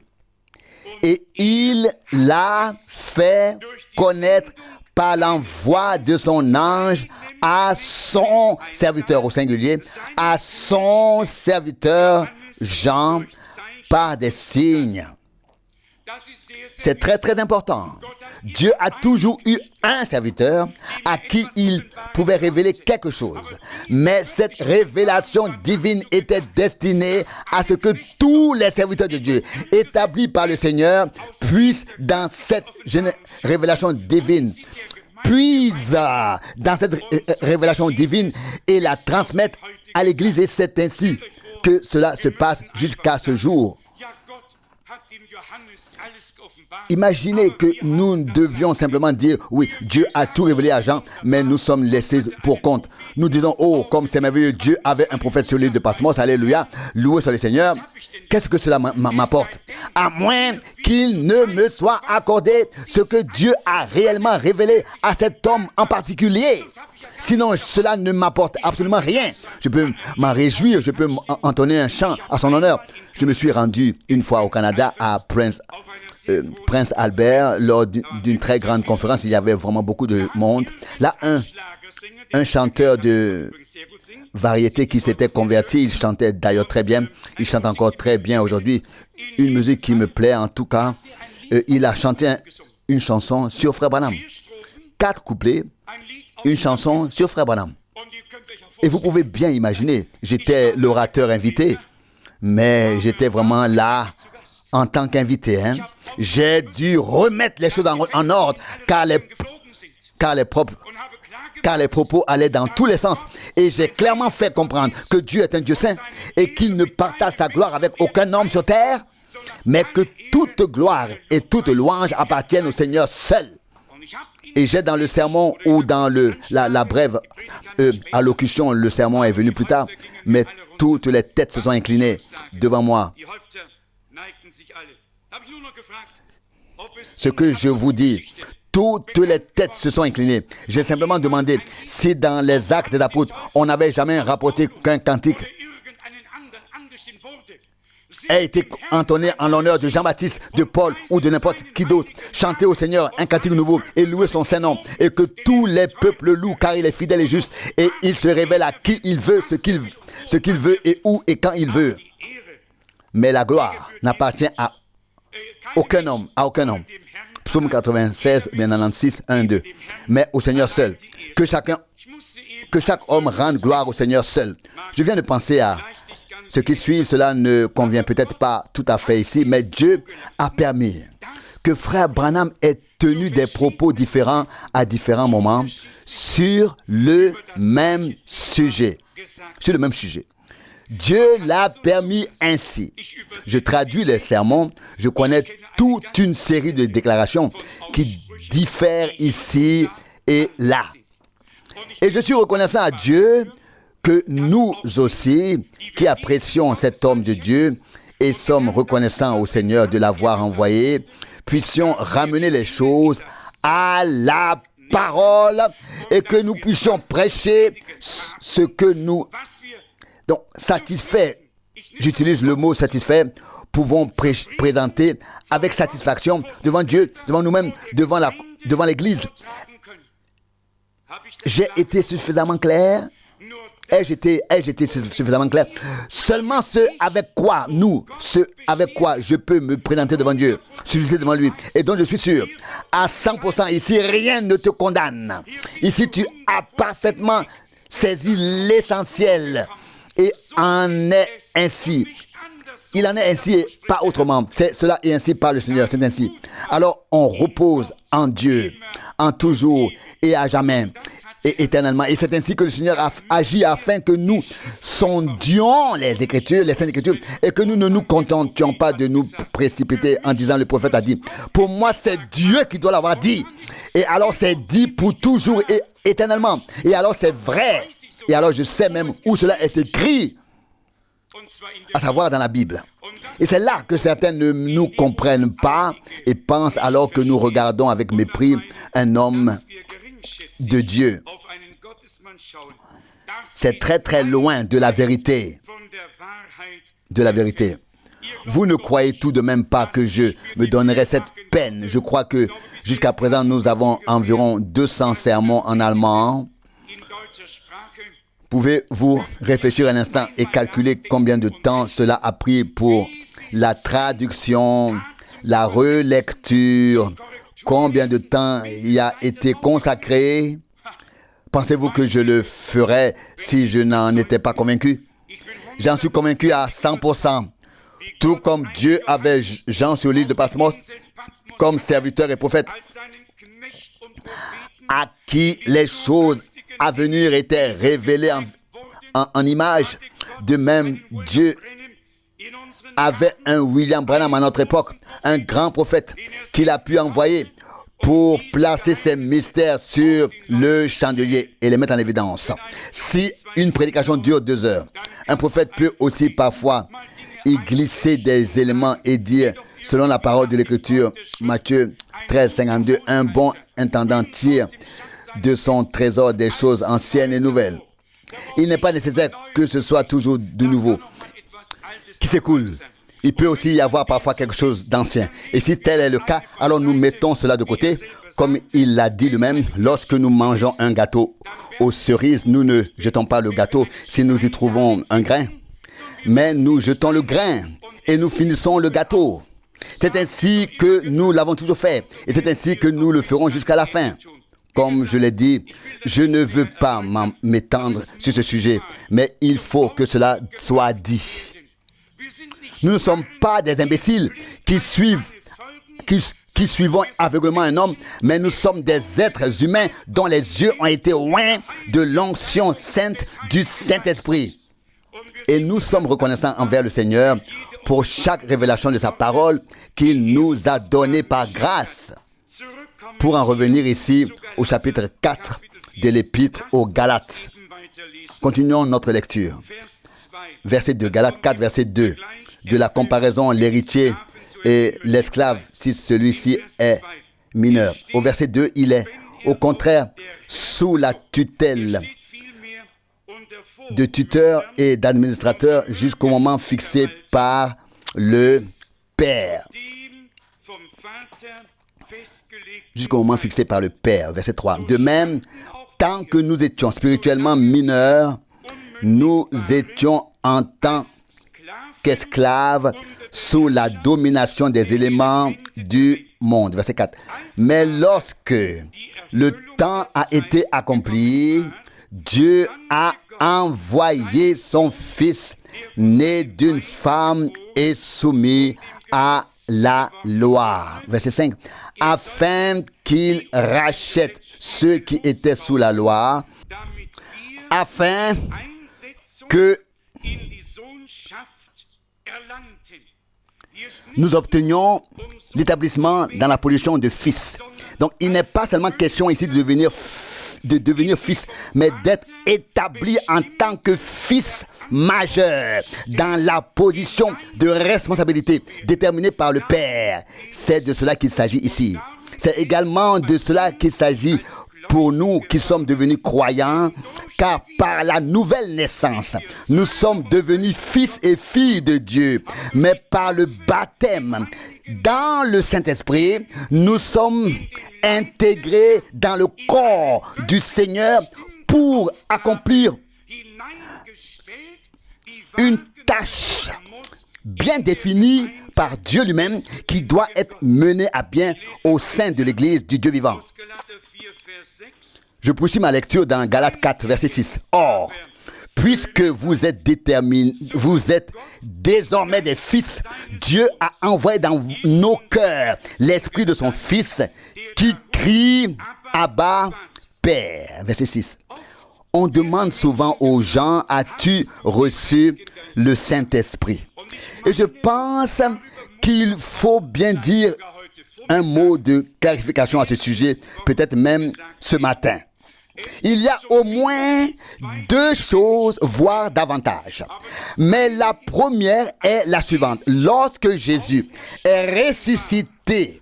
Speaker 1: Et il l'a fait connaître par l'envoi de son ange à son serviteur au singulier, à son serviteur Jean, par des signes. C'est très très important. Dieu a toujours eu un serviteur à qui il pouvait révéler quelque chose. Mais cette révélation divine était destinée à ce que tous les serviteurs de Dieu, établis par le Seigneur, puissent dans cette révélation divine, puissent dans cette révélation divine et la transmettre à l'Église. Et c'est ainsi que cela se passe jusqu'à ce jour. Imaginez que nous devions simplement dire, oui, Dieu a tout révélé à Jean, mais nous sommes laissés pour compte. Nous disons, oh, comme c'est merveilleux, Dieu avait un prophète sur l'île de Patmos, alléluia, loué soit le Seigneur. Qu'est-ce que cela m'apporte? À moins qu'il ne me soit accordé ce que Dieu a réellement révélé à cet homme en particulier. Sinon, cela ne m'apporte absolument rien. Je peux m'en réjouir, je peux entonner un chant à son honneur. Je me suis rendu une fois au Canada à Prince Albert lors d'une très grande conférence. Il y avait vraiment beaucoup de monde. Là, un chanteur de variété qui s'était converti, il chantait d'ailleurs très bien. Il chante encore très bien aujourd'hui. Une musique qui me plaît en tout cas. Il a chanté une chanson sur Frère Branham. 4 couplets. Une chanson sur Frère Branham. Et vous pouvez bien imaginer, j'étais l'orateur invité, mais j'étais vraiment là en tant qu'invité. J'ai dû remettre les choses en ordre, car les propos allaient dans tous les sens. Et j'ai clairement fait comprendre que Dieu est un Dieu saint et qu'il ne partage sa gloire avec aucun homme sur terre, mais que toute gloire et toute louange appartiennent au Seigneur seul. Et j'ai dans le sermon ou dans la brève allocution, le sermon est venu plus tard, mais toutes les têtes se sont inclinées devant moi. Ce que je vous dis, toutes les têtes se sont inclinées. J'ai simplement demandé si dans les Actes des Apôtres, on n'avait jamais rapporté qu'un cantique a été entonné en l'honneur de Jean-Baptiste, de Paul ou de n'importe qui d'autre. Chanter au Seigneur un cantique nouveau et louer son Saint-Nom. Et que tous les peuples louent car il est fidèle et juste. Et il se révèle à qui il veut, ce qu'il veut et où et quand il veut. Mais la gloire n'appartient à aucun homme, Psaume 96, 96, 1, 2. Mais au Seigneur seul. Que chaque homme rende gloire au Seigneur seul. Je viens de penser à ce qui suit, cela ne convient peut-être pas tout à fait ici, mais Dieu a permis que Frère Branham ait tenu des propos différents à différents moments sur le même sujet. Dieu l'a permis ainsi. Je traduis les sermons, je connais toute une série de déclarations qui diffèrent ici et là. Et je suis reconnaissant à Dieu que nous aussi, qui apprécions cet homme de Dieu et sommes reconnaissants au Seigneur de l'avoir envoyé, puissions ramener les choses à la parole et que nous puissions prêcher ce que nous... Donc, satisfait, j'utilise le mot satisfait, pouvons présenter avec satisfaction devant Dieu, devant nous-mêmes, devant l'Église. J'ai été suffisamment clair? Ai-je été suffisamment clair? Seulement ce avec quoi je peux me présenter devant Dieu, subsister devant lui, et dont je suis sûr, à 100% ici, rien ne te condamne. Ici, tu as parfaitement saisi l'essentiel, et en est ainsi. Il en est ainsi et pas autrement. Cela est ainsi par le Seigneur, c'est ainsi. Alors, on repose en Dieu, en toujours et à jamais, et éternellement. Et c'est ainsi que le Seigneur a agi afin que nous sondions les Écritures, les Saintes Écritures, et que nous ne nous contentions pas de nous précipiter en disant le prophète a dit. Pour moi, c'est Dieu qui doit l'avoir dit. Et alors, c'est dit pour toujours et éternellement. Et alors, c'est vrai. Et alors, je sais même où cela est écrit, à savoir dans la Bible. Et c'est là que certains ne nous comprennent pas et pensent alors que nous regardons avec mépris un homme de Dieu. C'est très très loin de la vérité. De la vérité. Vous ne croyez tout de même pas que je me donnerai cette peine. Je crois que jusqu'à présent nous avons environ 200 sermons en allemand. Pouvez-vous réfléchir un instant et calculer combien de temps cela a pris pour la traduction, la relecture, combien de temps y a été consacré? Pensez-vous que je le ferais si je n'en étais pas convaincu? J'en suis convaincu à 100%. Tout comme Dieu avait Jean sur l'île de Patmos comme serviteur et prophète, à qui les choses à venir étaient révélées en images. De même, Dieu avait un William Branham à notre époque, un grand prophète qu'il a pu envoyer pour placer ses mystères sur le chandelier et les mettre en évidence. Si une prédication dure 2 heures, un prophète peut aussi parfois y glisser des éléments et dire, selon la parole de l'Écriture, Matthieu 13, 52, un bon intendant tire de son trésor des choses anciennes et nouvelles. Il n'est pas nécessaire que ce soit toujours de nouveau qui s'écoule. Il peut aussi y avoir parfois quelque chose d'ancien. Et si tel est le cas, alors nous mettons cela de côté. Comme il l'a dit lui-même, lorsque nous mangeons un gâteau aux cerises, nous ne jetons pas le gâteau si nous y trouvons un grain, mais nous jetons le grain et nous finissons le gâteau. C'est ainsi que nous l'avons toujours fait et c'est ainsi que nous le ferons jusqu'à la fin. Comme je l'ai dit, je ne veux pas m'étendre sur ce sujet, mais il faut que cela soit dit. Nous ne sommes pas des imbéciles qui suivons aveuglément un homme, mais nous sommes des êtres humains dont les yeux ont été oints de l'onction sainte du Saint-Esprit. Et nous sommes reconnaissants envers le Seigneur pour chaque révélation de sa parole qu'il nous a donnée par grâce. Pour en revenir ici au chapitre 4 de l'Épître aux Galates. Continuons notre lecture. Verset 2, Galates 4, verset 2. De la comparaison, l'héritier et l'esclave, si celui-ci est mineur. Au verset 2, il est, au contraire, sous la tutelle de tuteur et d'administrateur jusqu'au moment fixé par le Père. Jusqu'au moment fixé par le Père. Verset 3. De même, tant que nous étions spirituellement mineurs, nous étions en tant qu'esclaves sous la domination des éléments du monde. Verset 4. Mais lorsque le temps a été accompli, Dieu a envoyé son Fils, né d'une femme et soumis à la loi. Verset 5. Afin qu'il rachète ceux qui étaient sous la loi, afin que nous obtenions l'établissement dans la position de fils. Donc, il n'est pas seulement question ici de devenir de devenir fils, mais d'être établi en tant que fils majeur dans la position de responsabilité déterminée par le Père. C'est de cela qu'il s'agit ici. C'est également de cela qu'il s'agit pour nous qui sommes devenus croyants, car par la nouvelle naissance, nous sommes devenus fils et filles de Dieu. Mais par le baptême dans le Saint-Esprit, nous sommes intégrés dans le corps du Seigneur pour accomplir une tâche bien définie par Dieu lui-même qui doit être menée à bien au sein de l'Église du Dieu vivant. Je poursuis ma lecture dans Galates 4, verset 6. Or, puisque vous êtes désormais des fils, Dieu a envoyé dans nos cœurs l'esprit de son Fils qui crie « Abba, Père ». Verset 6. On demande souvent aux gens, as-tu reçu le Saint-Esprit? Et je pense qu'il faut bien dire un mot de clarification à ce sujet, peut-être même ce matin. Il y a au moins deux choses, voire davantage. Mais la première est la suivante. Lorsque Jésus est ressuscité,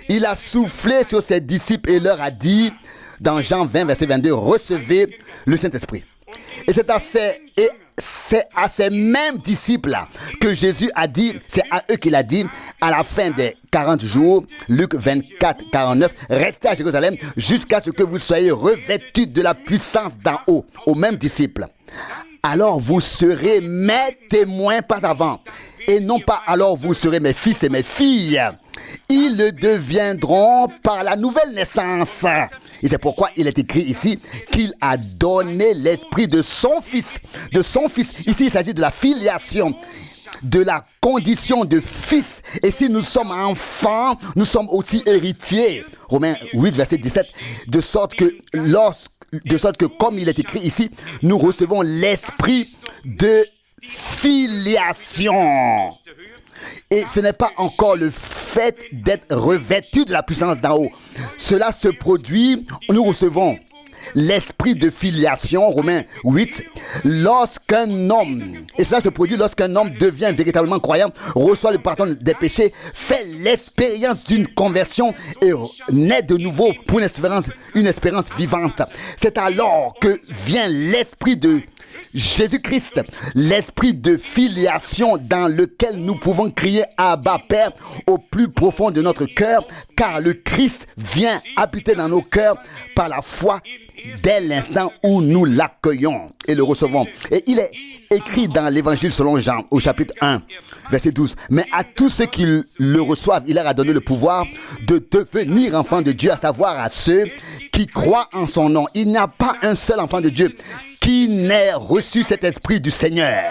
Speaker 1: il a soufflé sur ses disciples et leur a dit, dans Jean 20, verset 22, recevez le Saint-Esprit. Et c'est à ces mêmes disciples-là que Jésus a dit, c'est à eux qu'il a dit, à la fin des 40 jours, Luc 24, 49, restez à Jérusalem jusqu'à ce que vous soyez revêtus de la puissance d'en haut, aux mêmes disciples. Alors vous serez mes témoins, pas avant, et non pas alors vous serez mes fils et mes filles. Ils le deviendront par la nouvelle naissance. Et c'est pourquoi il est écrit ici qu'il a donné l'esprit de son Fils. De son Fils. Ici, il s'agit de la filiation, de la condition de fils. Et si nous sommes enfants, nous sommes aussi héritiers. Romains 8, verset 17. De sorte que comme il est écrit ici, nous recevons l'esprit de filiation. Et ce n'est pas encore le fait d'être revêtu de la puissance d'en haut. Cela se produit, nous recevons l'esprit de filiation, Romains 8, lorsqu'un homme, et cela se produit lorsqu'un homme devient véritablement croyant, reçoit le pardon des péchés, fait l'expérience d'une conversion et naît de nouveau pour une espérance vivante. C'est alors que vient l'esprit de Jésus-Christ, l'esprit de filiation dans lequel nous pouvons crier Abba Père au plus profond de notre cœur, car le Christ vient habiter dans nos cœurs par la foi dès l'instant où nous l'accueillons et le recevons. Et il est écrit dans l'évangile selon Jean au chapitre 1, verset 12. Mais à tous ceux qui le reçoivent, il leur a donné le pouvoir de devenir enfants de Dieu, à savoir à ceux qui croient en son nom. Il n'y a pas un seul enfant de Dieu qui n'ait reçu cet esprit du Seigneur.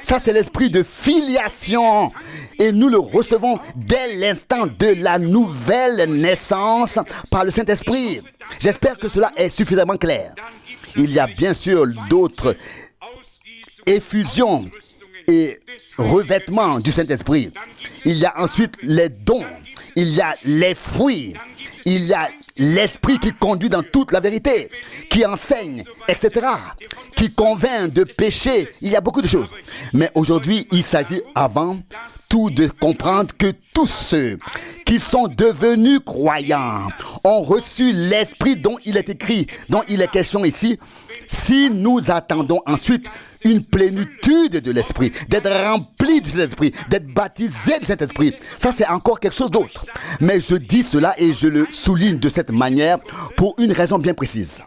Speaker 1: Ça, c'est l'esprit de filiation. Et nous le recevons dès l'instant de la nouvelle naissance par le Saint-Esprit. J'espère que cela est suffisamment clair. Il y a bien sûr d'autres effusions et revêtements du Saint-Esprit. Il y a ensuite les dons. Il y a les fruits. Il y a l'esprit qui conduit dans toute la vérité, qui enseigne, etc., qui convainc de péché. Il y a beaucoup de choses. Mais aujourd'hui, il s'agit avant tout de comprendre que tous ceux qui sont devenus croyants ont reçu l'esprit dont il est écrit, dont il est question ici. Si nous attendons ensuite une plénitude de l'esprit, d'être remplis de l'esprit, d'être baptisés de cet esprit, ça c'est encore quelque chose d'autre. Mais je dis cela et je le souligne de cette manière pour une raison bien précise.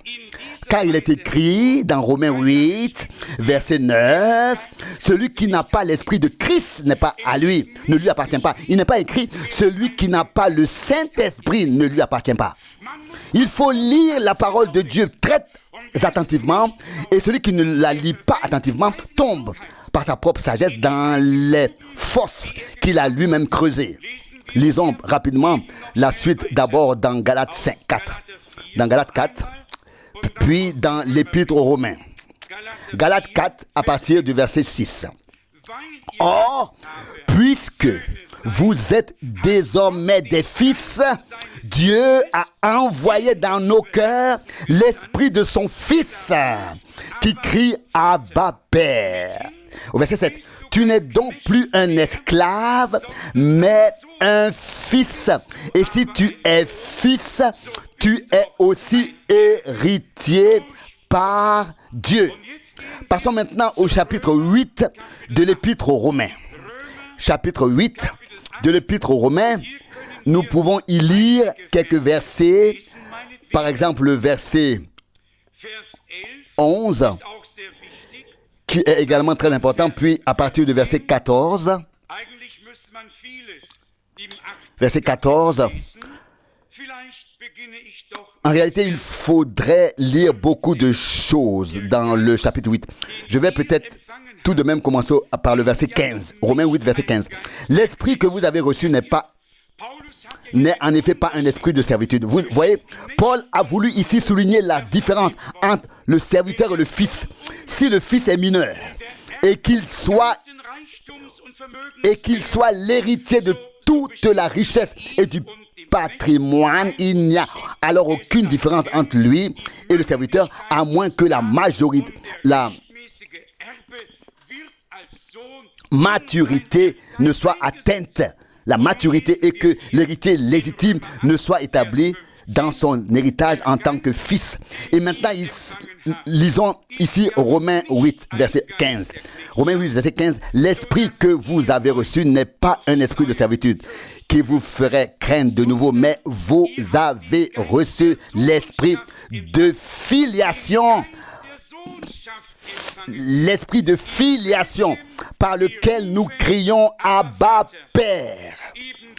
Speaker 1: Car il est écrit dans Romains 8, verset 9, celui qui n'a pas l'esprit de Christ n'est pas à lui, ne lui appartient pas. Il n'est pas écrit, celui qui n'a pas le Saint-Esprit ne lui appartient pas. Il faut lire la parole de Dieu très attentivement, et celui qui ne la lit pas attentivement tombe par sa propre sagesse dans les fosses qu'il a lui-même creusées. Lisons rapidement la suite d'abord dans Galates 5, 4. Dans Galates 4, puis dans l'Épître aux Romains. Galates 4 à partir du verset 6. Or, puisque vous êtes désormais des fils, Dieu a envoyé dans nos cœurs l'esprit de son Fils qui crie Abba Père. Au verset 7, tu n'es donc plus un esclave, mais un fils. Et si tu es fils, tu es aussi héritier par Dieu. Passons maintenant au chapitre 8 de l'Épître aux Romains. Chapitre 8 de l'Épître aux Romains, nous pouvons y lire quelques versets. Par exemple, le verset 11, qui est également très important, puis à partir du verset 14, verset 14, en réalité, il faudrait lire beaucoup de choses dans le chapitre 8. Je vais peut-être tout de même commencer par le verset 15, Romains 8, verset 15. L'esprit que vous avez reçu n'est en effet pas un esprit de servitude. Vous voyez, Paul a voulu ici souligner la différence entre le serviteur et le fils. Si le fils est mineur et qu'il soit l'héritier de toute la richesse et du patrimoine, il n'y a alors aucune différence entre lui et le serviteur, à moins que la maturité ne soit atteinte. La maturité et que l'héritier légitime ne soit établi dans son héritage en tant que fils. Et maintenant, lisons ici Romains 8, verset 15. Romains 8, verset 15. L'esprit que vous avez reçu n'est pas un esprit de servitude qui vous ferait craindre de nouveau, mais vous avez reçu l'esprit de filiation. L'esprit de filiation par lequel nous crions Abba Père.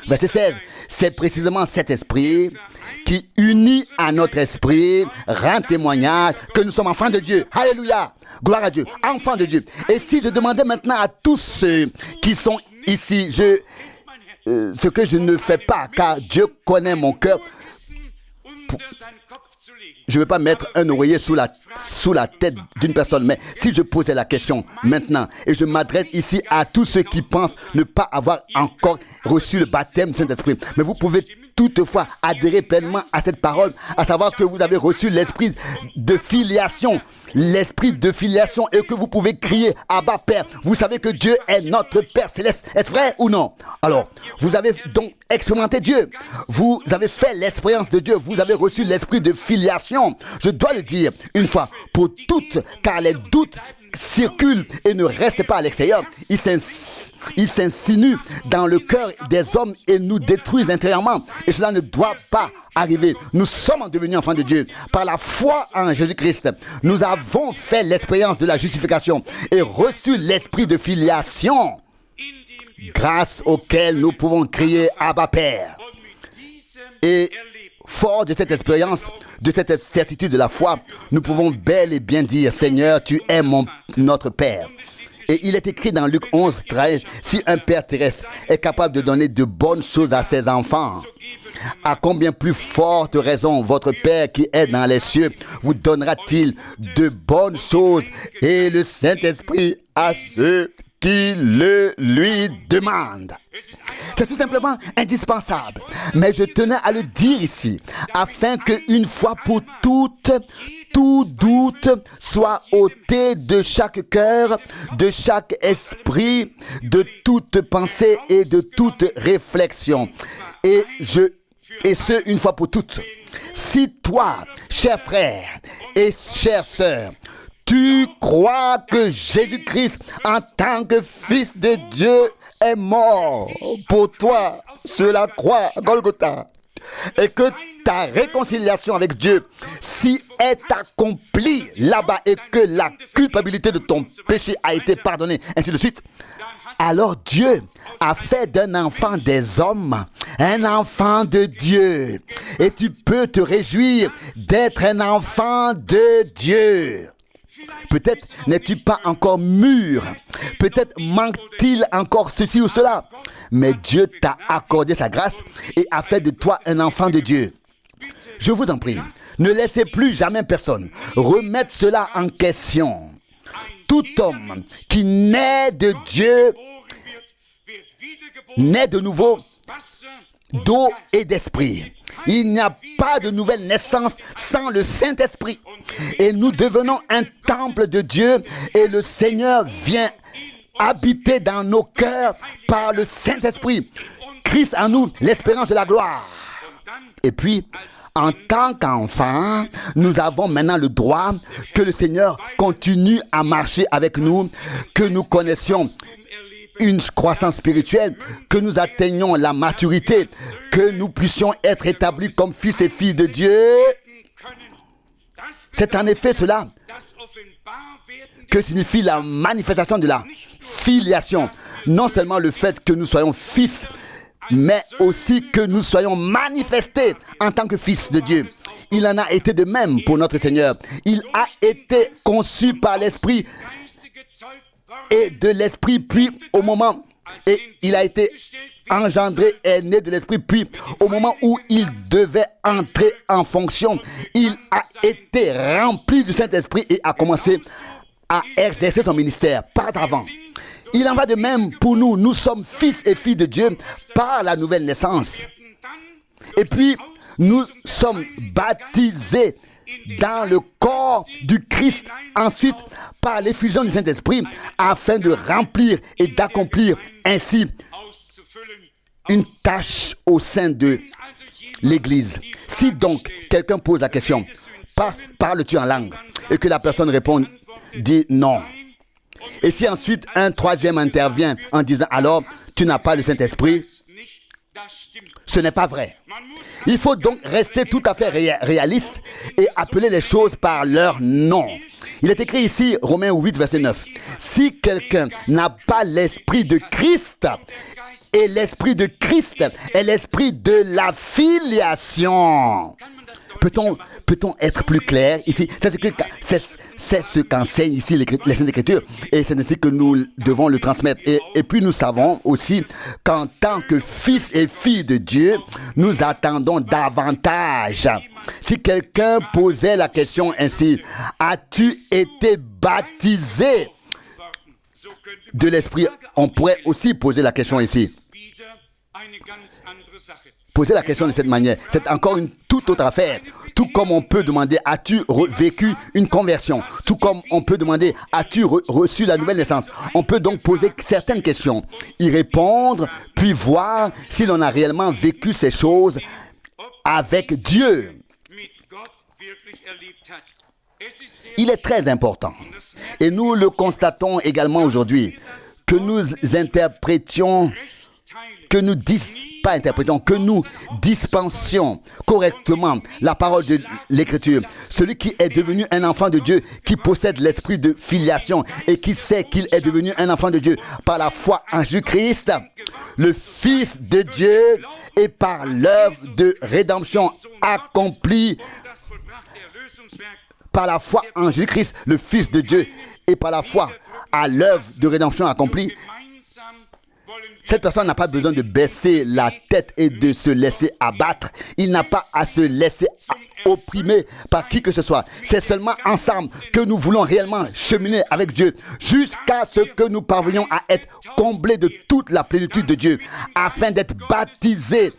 Speaker 1: Verset 16. C'est précisément cet esprit qui unit à notre esprit, rend témoignage que nous sommes enfants de Dieu. Alléluia. Gloire à Dieu. Enfants de Dieu. Et si je demandais maintenant à tous ceux qui sont ici, ce que je ne fais pas, car Dieu connaît mon cœur, je ne vais pas mettre un oreiller sous la tête d'une personne, mais si je posais la question maintenant, et je m'adresse ici à tous ceux qui pensent ne pas avoir encore reçu le baptême du Saint-Esprit, mais vous pouvez toutefois adhérer pleinement à cette parole, à savoir que vous avez reçu l'esprit de filiation, et que vous pouvez crier Abba Père. Vous savez que Dieu est notre Père céleste. Est-ce vrai ou non? Alors, vous avez donc expérimenté Dieu. Vous avez fait l'expérience de Dieu. Vous avez reçu l'esprit de filiation. Je dois le dire une fois pour toutes, car les doutes circulent et ne restent pas à l'extérieur. Ils s'insinuent dans le cœur des hommes et nous détruisent intérieurement. Et cela ne doit pas arriver. Nous sommes devenus enfants de Dieu. Par la foi en Jésus-Christ, nous avons fait l'expérience de la justification et reçu l'esprit de filiation, grâce auquel nous pouvons crier Abba Père. Et fort de cette expérience, de cette certitude de la foi, nous pouvons bel et bien dire, Seigneur, tu es notre Père. Et il est écrit dans Luc 11, 13, si un père terrestre est capable de donner de bonnes choses à ses enfants, à combien plus forte raison votre Père qui est dans les cieux vous donnera-t-il de bonnes choses et le Saint-Esprit à ceux qui le lui demandent. C'est tout simplement indispensable. Mais je tenais à le dire ici, afin qu'une fois pour toutes, tout doute soit ôté de chaque cœur, de chaque esprit, de toute pensée et de toute réflexion. Et ce, une fois pour toutes. Si toi, cher frère et chère sœur, tu crois que Jésus-Christ, en tant que Fils de Dieu, est mort pour toi sur la croix Golgotha, et que ta réconciliation avec Dieu s'y est accomplie là-bas et que la culpabilité de ton péché a été pardonnée, ainsi de suite, alors Dieu a fait d'un enfant des hommes un enfant de Dieu. Et tu peux te réjouir d'être un enfant de Dieu. Peut-être n'es-tu pas encore mûr. Peut-être manque-t-il encore ceci ou cela. Mais Dieu t'a accordé sa grâce et a fait de toi un enfant de Dieu. Je vous en prie, ne laissez plus jamais personne remettre cela en question. Tout homme qui naît de Dieu naît de nouveau d'eau et d'esprit. Il n'y a pas de nouvelle naissance sans le Saint-Esprit. Et nous devenons un temple de Dieu et le Seigneur vient habiter dans nos cœurs par le Saint-Esprit. Christ en nous, l'espérance de la gloire. Et puis, en tant qu'enfants, nous avons maintenant le droit que le Seigneur continue à marcher avec nous, que nous connaissions une croissance spirituelle, que nous atteignions la maturité, que nous puissions être établis comme fils et filles de Dieu. C'est en effet cela que signifie la manifestation de la filiation. Non seulement le fait que nous soyons fils, mais aussi que nous soyons manifestés en tant que fils de Dieu. Il en a été de même pour notre Seigneur. Il a été conçu par l'Esprit et de l'Esprit, puis au moment, et il a été engendré et né de l'Esprit, puis au moment où il devait entrer en fonction, il a été rempli du Saint-Esprit et a commencé à exercer son ministère, pas avant. Il en va de même pour nous. Nous sommes fils et filles de Dieu par la nouvelle naissance. Et puis, nous sommes baptisés dans le corps du Christ, ensuite par l'effusion du Saint-Esprit, afin de remplir et d'accomplir ainsi une tâche au sein de l'Église. Si donc quelqu'un pose la question, parles-tu en langue? Et que la personne répond, dit non. Et si ensuite un troisième intervient en disant, alors tu n'as pas le Saint-Esprit, ce n'est pas vrai. Il faut donc rester tout à fait réaliste et appeler les choses par leur nom. Il est écrit ici, Romains 8, verset 9. Si quelqu'un n'a pas l'esprit de Christ, et l'esprit de Christ est l'esprit de la filiation. Peut-on être plus clair ici? C'est ce qu'enseignent ici les Saintes Écritures et c'est ainsi que nous devons le transmettre. Et puis nous savons aussi qu'en tant que fils et filles de Dieu, nous attendons davantage. Si quelqu'un posait la question ainsi, as-tu été baptisé de l'Esprit? On pourrait aussi poser la question ici. Poser la question de cette manière, c'est encore une toute autre affaire. Tout comme on peut demander, as-tu vécu une conversion? Tout comme on peut demander, as-tu reçu la nouvelle naissance? On peut donc poser certaines questions, y répondre, puis voir si l'on a réellement vécu ces choses avec Dieu. Il est très important, et nous le constatons également aujourd'hui, que nous interprétions, que nous dispensions correctement la parole de l'Écriture. Celui qui est devenu un enfant de Dieu, qui possède l'esprit de filiation et qui sait qu'il est devenu un enfant de Dieu par la foi en Jésus-Christ, le Fils de Dieu, et par l'œuvre de rédemption accomplie par la foi en Jésus-Christ, le Fils de Dieu, et par la foi à l'œuvre de rédemption accomplie. Cette personne n'a pas besoin de baisser la tête et de se laisser abattre. Il n'a pas à se laisser opprimer par qui que ce soit. C'est seulement ensemble que nous voulons réellement cheminer avec Dieu jusqu'à ce que nous parvenions à être comblés de toute la plénitude de Dieu afin d'être baptisés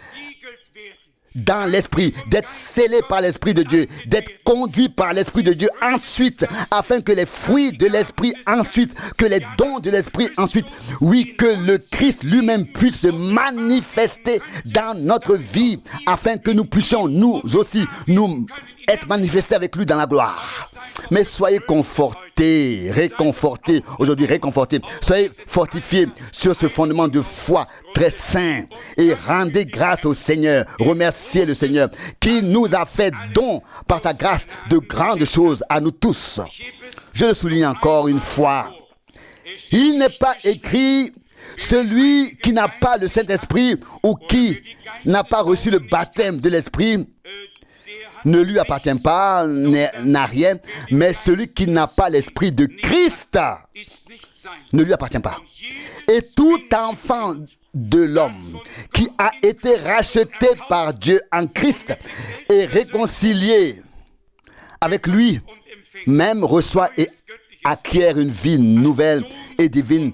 Speaker 1: dans l'Esprit, d'être scellé par l'Esprit de Dieu, d'être conduit par l'Esprit de Dieu ensuite, afin que les fruits de l'Esprit ensuite, que les dons de l'Esprit ensuite, oui, que le Christ lui-même puisse se manifester dans notre vie, afin que nous puissions nous aussi, nous être manifestés avec lui dans la gloire. Mais soyez confortés, réconfortés, aujourd'hui réconfortés, soyez fortifiés sur ce fondement de foi très saint et rendez grâce au Seigneur, remerciez le Seigneur qui nous a fait don par sa grâce de grandes choses à nous tous. Je le souligne encore une fois, il n'est pas écrit celui qui n'a pas le Saint-Esprit ou qui n'a pas reçu le baptême de l'Esprit ne lui appartient pas, n'a rien, mais celui qui n'a pas l'esprit de Christ ne lui appartient pas. Et tout enfant de l'homme qui a été racheté par Dieu en Christ et réconcilié avec lui, même reçoit et acquiert une vie nouvelle et divine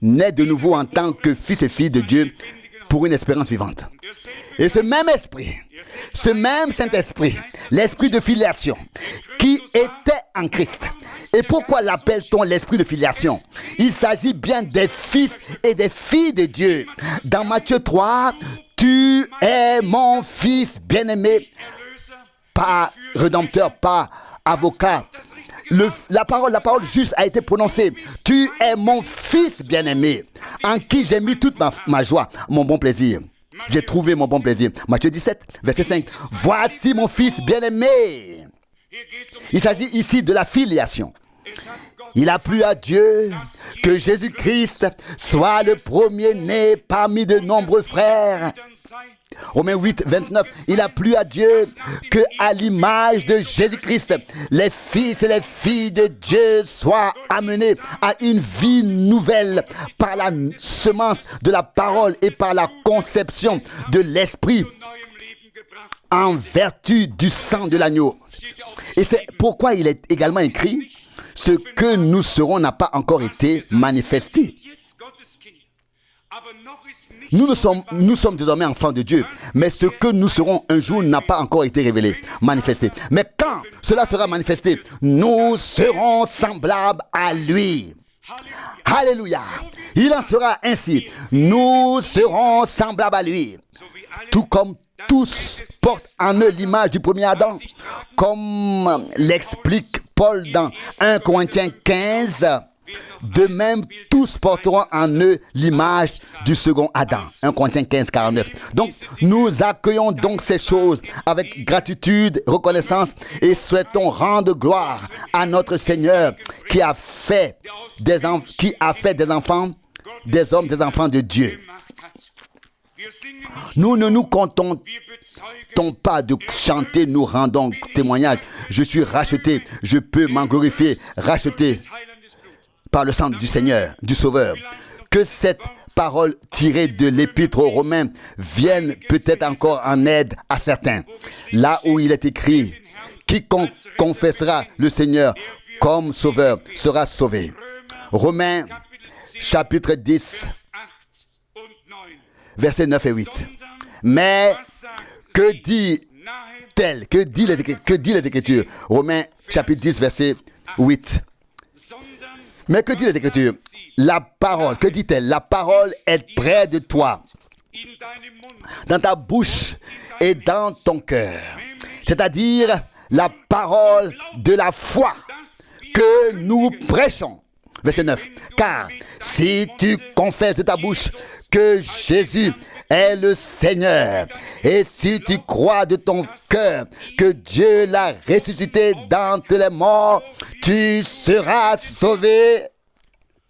Speaker 1: naît de nouveau en tant que fils et filles de Dieu pour une espérance vivante. Et ce même esprit, ce même Saint-Esprit, l'esprit de filiation qui était en Christ. Et pourquoi l'appelle-t-on l'esprit de filiation? Il s'agit bien des fils et des filles de Dieu. Dans Matthieu 3, tu es mon fils bien-aimé, pas rédempteur, pas avocat. La parole juste a été prononcée. Tu es mon fils bien-aimé, en qui j'ai mis toute ma joie, mon bon plaisir. J'ai trouvé mon bon plaisir. Matthieu 17, verset 5. Voici mon fils bien-aimé. Il s'agit ici de la filiation. Il a plu à Dieu que Jésus-Christ soit le premier-né parmi de nombreux frères. Romains 8, 29, il a plu à Dieu que à l'image de Jésus-Christ, les fils et les filles de Dieu soient amenés à une vie nouvelle par la semence de la parole et par la conception de l'esprit en vertu du sang de l'agneau. Et c'est pourquoi il est également écrit, ce que nous serons n'a pas encore été manifesté. Nous sommes désormais enfants de Dieu, mais ce que nous serons un jour n'a pas encore été révélé, manifesté. Mais quand cela sera manifesté, nous serons semblables à lui. Alléluia. Il en sera ainsi. Nous serons semblables à lui. Tout comme tous portent en eux l'image du premier Adam, comme l'explique Paul dans 1 Corinthiens 15. De même, tous porteront en eux l'image du second Adam. 1 Corinthiens 15, 49. Donc, nous accueillons donc ces choses avec gratitude, reconnaissance et souhaitons rendre gloire à notre Seigneur qui a fait des enfants, des hommes, des enfants de Dieu. Nous ne nous contentons pas de chanter, nous rendons témoignage. Je suis racheté, je peux m'en glorifier, racheté par le sang du Seigneur, du Sauveur. Que cette parole tirée de l'Épître aux Romains vienne peut-être encore en aide à certains. Là où il est écrit, quiconque confessera le Seigneur comme Sauveur sera sauvé. Romains chapitre 10, versets 9 et 8. Mais que dit-elle? Que dit les Écritures? Romains chapitre 10, verset 8. Mais que dit les Écritures? La parole, que dit-elle? La parole est près de toi, dans ta bouche et dans ton cœur. C'est-à-dire la parole de la foi que nous prêchons. Verset 9. Car si tu confesses de ta bouche que Jésus est le Seigneur, et si tu crois de ton cœur que Dieu l'a ressuscité d'entre les morts, tu seras sauvé.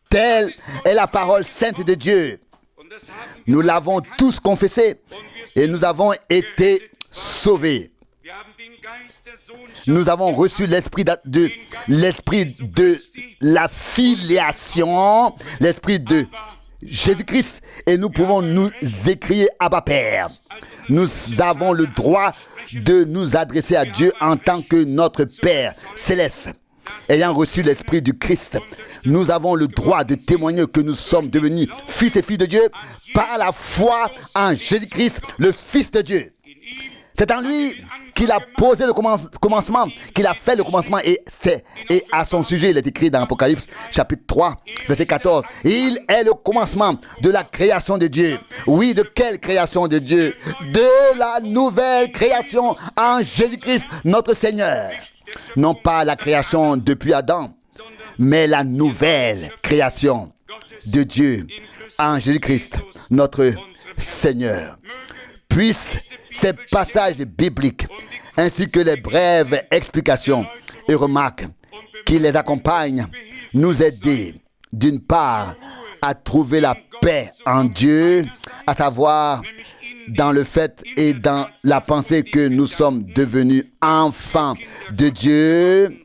Speaker 1: Telle est la parole sainte de Dieu. Nous l'avons tous confessé et nous avons été sauvés. Nous avons reçu l'esprit de la filiation, l'esprit de Jésus-Christ, et nous pouvons nous écrier Abba Père. Nous avons le droit de nous adresser à Dieu en tant que notre Père céleste. Ayant reçu l'esprit du Christ, nous avons le droit de témoigner que nous sommes devenus fils et filles de Dieu par la foi en Jésus-Christ, le Fils de Dieu. C'est en lui qu'il a posé le commencement, qu'il a fait le commencement, et à son sujet, il est écrit dans Apocalypse chapitre 3, verset 14. Il est le commencement de la création de Dieu. Oui, de quelle création de Dieu? De la nouvelle création en Jésus-Christ, notre Seigneur. Non pas la création depuis Adam, mais la nouvelle création de Dieu en Jésus-Christ, notre Seigneur. Puissent ces passages bibliques, ainsi que les brèves explications et remarques qui les accompagnent, nous aider, d'une part, à trouver la paix en Dieu, à savoir dans le fait et dans la pensée que nous sommes devenus enfants de Dieu,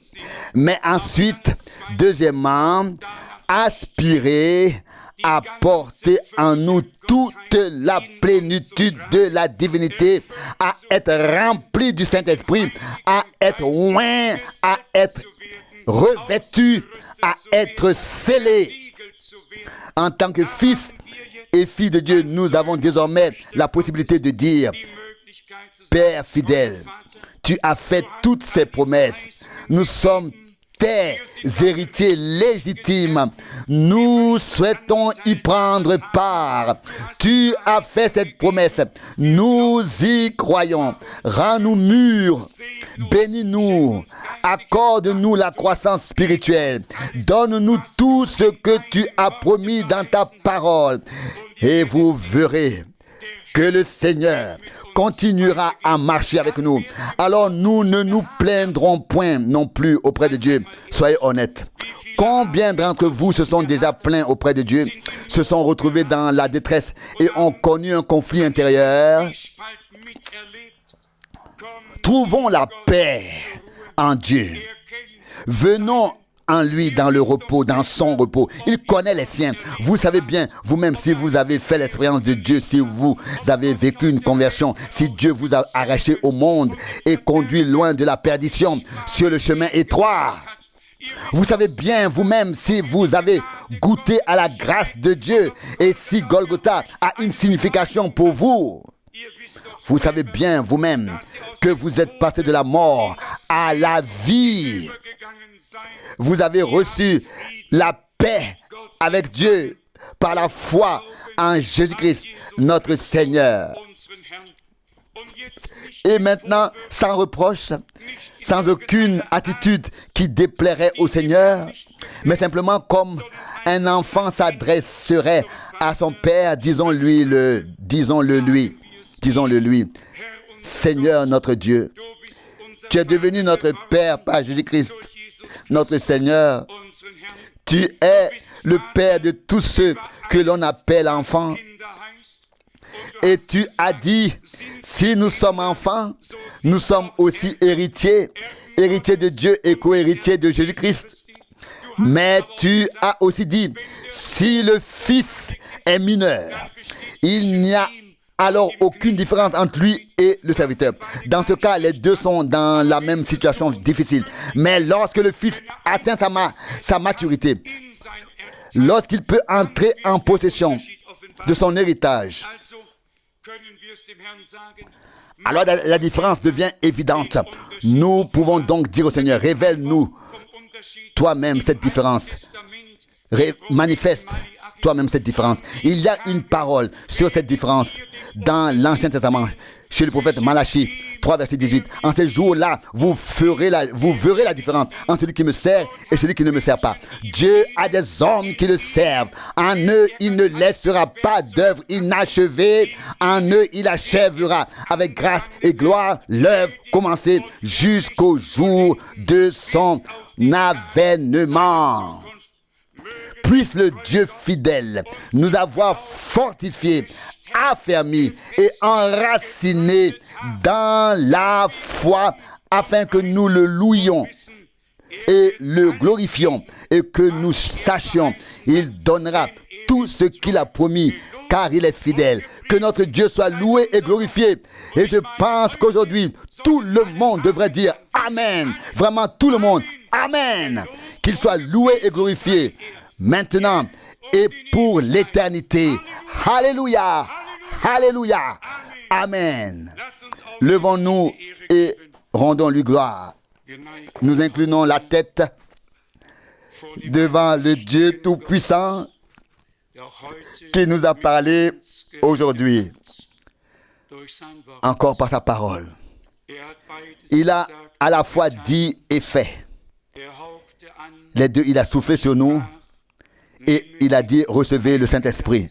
Speaker 1: mais ensuite, deuxièmement, aspirer à porter en nous toute la plénitude de la divinité, à être rempli du Saint-Esprit, à être oint, à être revêtu, à être scellé En tant que fils et filles de Dieu, nous avons désormais la possibilité de dire, Père fidèle, tu as fait toutes ces promesses. Nous sommes tes héritiers légitimes. Nous souhaitons y prendre part. Tu as fait cette promesse. Nous y croyons. Rends-nous mûrs. Bénis-nous. Accorde-nous la croissance spirituelle. Donne-nous tout ce que tu as promis dans ta parole. Et vous verrez que le Seigneur continuera à marcher avec nous. Alors nous ne nous plaindrons point non plus auprès de Dieu. Soyez honnêtes. Combien d'entre vous se sont déjà plaints auprès de Dieu, se sont retrouvés dans la détresse et ont connu un conflit intérieur? Trouvons la paix en Dieu. Venons en lui dans le repos, dans son repos. Il connaît les siens. Vous savez bien, vous-même, si vous avez fait l'expérience de Dieu, si vous avez vécu une conversion, si Dieu vous a arraché au monde et conduit loin de la perdition sur le chemin étroit. Vous savez bien vous-même si vous avez goûté à la grâce de Dieu et si Golgotha a une signification pour vous. Vous savez bien vous-même que vous êtes passé de la mort à la vie. Vous avez reçu la paix avec Dieu par la foi en Jésus-Christ, notre Seigneur. Et maintenant, sans reproche, sans aucune attitude qui déplairait au Seigneur, mais simplement comme un enfant s'adresserait à son Père, disons-le lui. Seigneur notre Dieu, tu es devenu notre Père par Jésus-Christ, notre Seigneur. Tu es le Père de tous ceux que l'on appelle enfants. Et tu as dit, si nous sommes enfants, nous sommes aussi héritiers, héritiers de Dieu et co-héritiers de Jésus-Christ. Mais tu as aussi dit, si le Fils est mineur, il n'y a alors aucune différence entre lui et le serviteur. Dans ce cas, les deux sont dans la même situation difficile. Mais lorsque le Fils atteint sa maturité, lorsqu'il peut entrer en possession de son héritage, alors la différence devient évidente. Nous pouvons donc dire au Seigneur, révèle-nous toi-même cette différence. Manifeste toi-même cette différence. Il y a une parole sur cette différence dans l'Ancien Testament, chez le prophète Malachie 3, verset 18. En ces jours-là, vous verrez la différence entre celui qui me sert et celui qui ne me sert pas. Dieu a des hommes qui le servent. En eux, il ne laissera pas d'œuvre inachevée. En eux, il achèvera avec grâce et gloire l'œuvre commencée jusqu'au jour de son avènement. Puisse le Dieu fidèle nous avoir fortifiés, affermis et enracinés dans la foi afin que nous le louions et le glorifions et que nous sachions, il donnera tout ce qu'il a promis car il est fidèle. Que notre Dieu soit loué et glorifié. Et je pense qu'aujourd'hui, tout le monde devrait dire Amen. Vraiment tout le monde. Amen. Qu'il soit loué et glorifié. Maintenant et pour l'éternité. Alléluia. Alléluia. Amen. Levons-nous et rendons-lui gloire. Nous inclinons la tête devant le Dieu Tout-Puissant qui nous a parlé aujourd'hui, encore par sa parole. Il a à la fois dit et fait. Les deux, il a soufflé sur nous et il a dit, recevez le Saint-Esprit.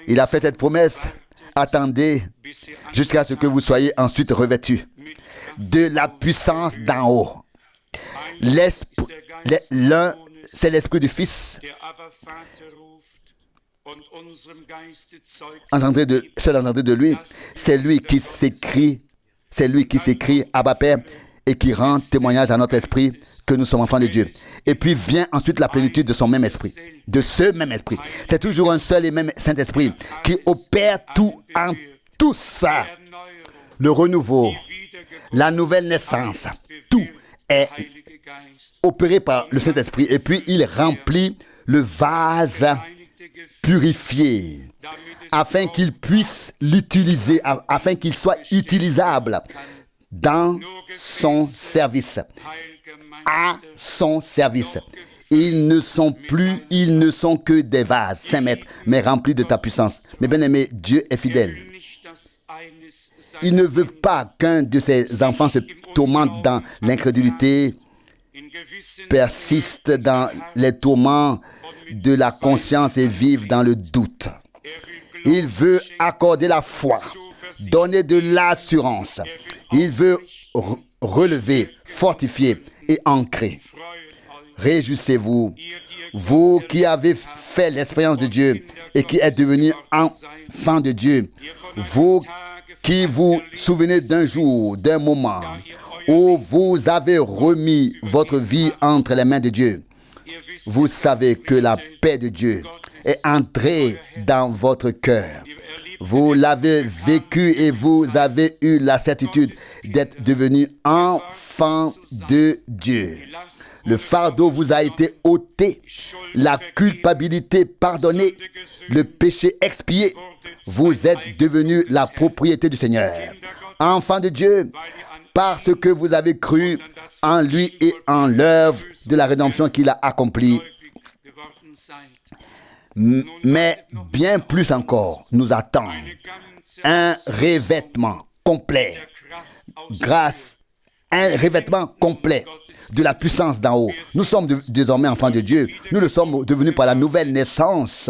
Speaker 1: Il a fait cette promesse, attendez jusqu'à ce que vous soyez ensuite revêtus de la puissance d'en haut. L'un, c'est l'Esprit du Fils. Entendez de lui, c'est lui qui s'écrie, Abba Père, et qui rend témoignage à notre esprit que nous sommes enfants de Dieu. Et puis vient ensuite la plénitude de son même esprit, de ce même esprit. C'est toujours un seul et même Saint-Esprit qui opère tout en tous. Le renouveau, la nouvelle naissance, tout est opéré par le Saint-Esprit. Et puis il remplit le vase purifié afin qu'il puisse l'utiliser, afin qu'il soit utilisable dans son service, à son service. Ils ne sont que des vases, Saint Maître, mais remplis de ta puissance. Mais bien aimé, Dieu est fidèle. Il ne veut pas qu'un de ses enfants se tourmente dans l'incrédulité, persiste dans les tourments de la conscience et vive dans le doute. Il veut accorder la foi, donner de l'assurance. Il veut relever, fortifier et ancrer. Réjouissez-vous, vous qui avez fait l'expérience de Dieu et qui êtes devenus enfants de Dieu, vous qui vous souvenez d'un jour, d'un moment où vous avez remis votre vie entre les mains de Dieu. Vous savez que la paix de Dieu est entrée dans votre cœur. Vous l'avez vécu et vous avez eu la certitude d'être devenu enfant de Dieu. Le fardeau vous a été ôté, la culpabilité pardonnée, le péché expié. Vous êtes devenu la propriété du Seigneur. Enfant de Dieu, parce que vous avez cru en lui et en l'œuvre de la rédemption qu'il a accomplie. Mais bien plus encore, nous attend un revêtement complet, un revêtement complet de la puissance d'en haut. Nous sommes désormais enfants de Dieu. Nous le sommes devenus par la nouvelle naissance.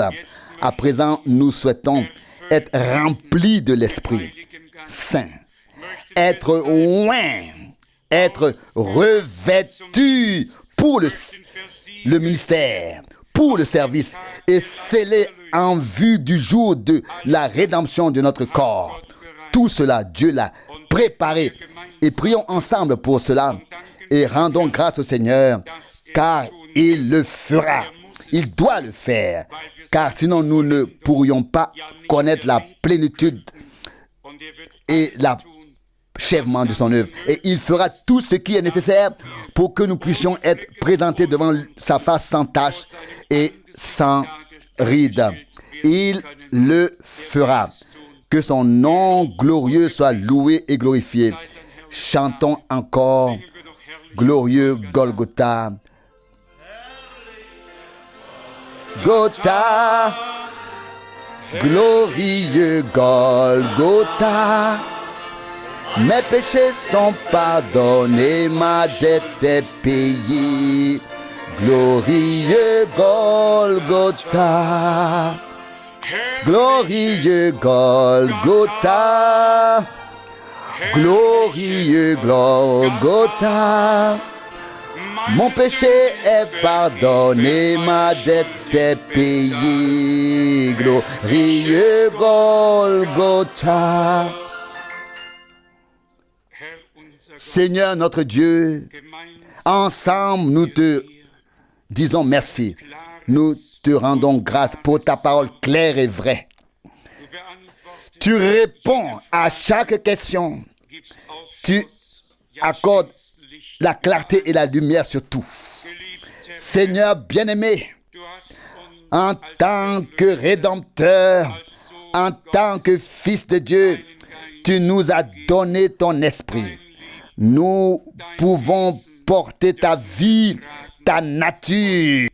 Speaker 1: À présent, nous souhaitons être remplis de l'Esprit Saint, être loin, être revêtus pour le ministère, pour le service et scellés en vue du jour de la rédemption de notre corps. Tout cela, Dieu l'a préparé. Et prions ensemble pour cela et rendons grâce au Seigneur, car il le fera. Il doit le faire, car sinon nous ne pourrions pas connaître la plénitude et l'achèvement de son œuvre. Et il fera tout ce qui est nécessaire pour que nous puissions être présentés devant sa face sans tache et sans ride. Il le fera. Que son nom glorieux soit loué et glorifié. Chantons encore glorieux Golgotha. Golgotha, glorieux Golgotha. Mes péchés sont pardonnés, ma dette est payée. Glorieux Golgotha, glorieux Golgotha, glorieux Golgotha. Mon péché est pardonné, ma dette est payée. Glorieux Golgotha. Seigneur notre Dieu, ensemble nous te disons merci. Nous te rendons grâce pour ta parole claire et vraie. Tu réponds à chaque question. Tu accordes la clarté et la lumière sur tout. Seigneur bien-aimé, en tant que Rédempteur, en tant que Fils de Dieu, tu nous as donné ton esprit. Nous pouvons porter ta vie, ta nature.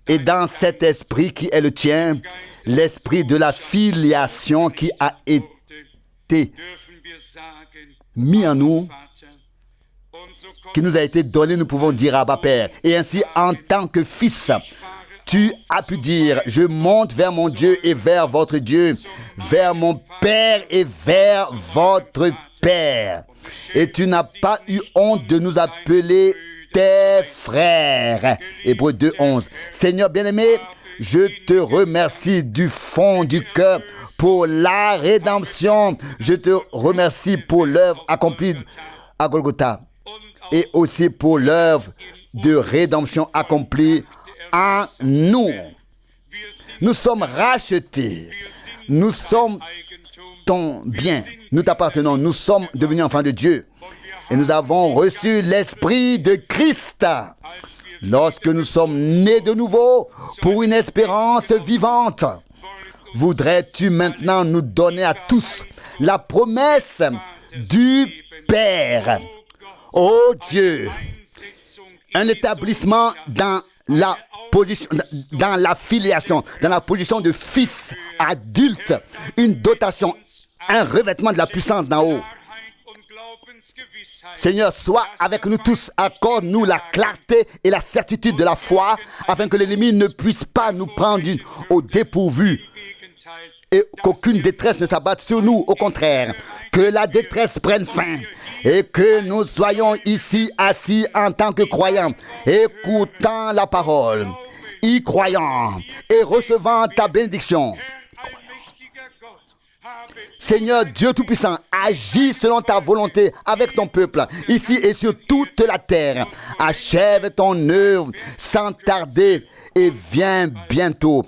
Speaker 1: Et dans cet esprit qui est le tien, l'esprit de la filiation qui a été mis en nous, qui nous a été donné, nous pouvons dire Abba Père. Et ainsi, en tant que fils, tu as pu dire, je monte vers mon Dieu et vers votre Dieu, vers mon Père et vers votre Père. Et tu n'as pas eu honte de nous appeler tes frères. Hébreux 2:11. Seigneur bien-aimé, je te remercie du fond du cœur pour la rédemption. Je te remercie pour l'œuvre accomplie à Golgotha et aussi pour l'œuvre de rédemption accomplie en nous. Nous sommes rachetés. Nous sommes ton bien. Nous t'appartenons. Nous sommes devenus enfants de Dieu. Et nous avons reçu l'Esprit de Christ lorsque nous sommes nés de nouveau pour une espérance vivante. Voudrais-tu maintenant nous donner à tous la promesse du Père? Ô Dieu, un établissement dans la position, dans la filiation, dans la position de fils adulte, une dotation, un revêtement de la puissance d'en haut. Seigneur, sois avec nous tous, accorde-nous la clarté et la certitude de la foi, afin que l'ennemi ne puisse pas nous prendre au dépourvu et qu'aucune détresse ne s'abatte sur nous. Au contraire, que la détresse prenne fin et que nous soyons ici assis en tant que croyants, écoutant la parole, y croyant et recevant ta bénédiction. Seigneur Dieu Tout-Puissant, agis selon ta volonté avec ton peuple, ici et sur toute la terre. Achève ton œuvre sans tarder et viens bientôt.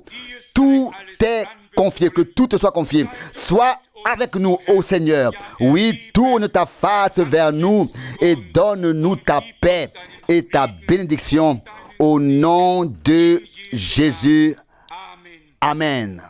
Speaker 1: Tout est confié, que tout te soit confié. Sois avec nous, ô Seigneur. Oui, tourne ta face vers nous et donne-nous ta paix et ta bénédiction au nom de Jésus. Amen.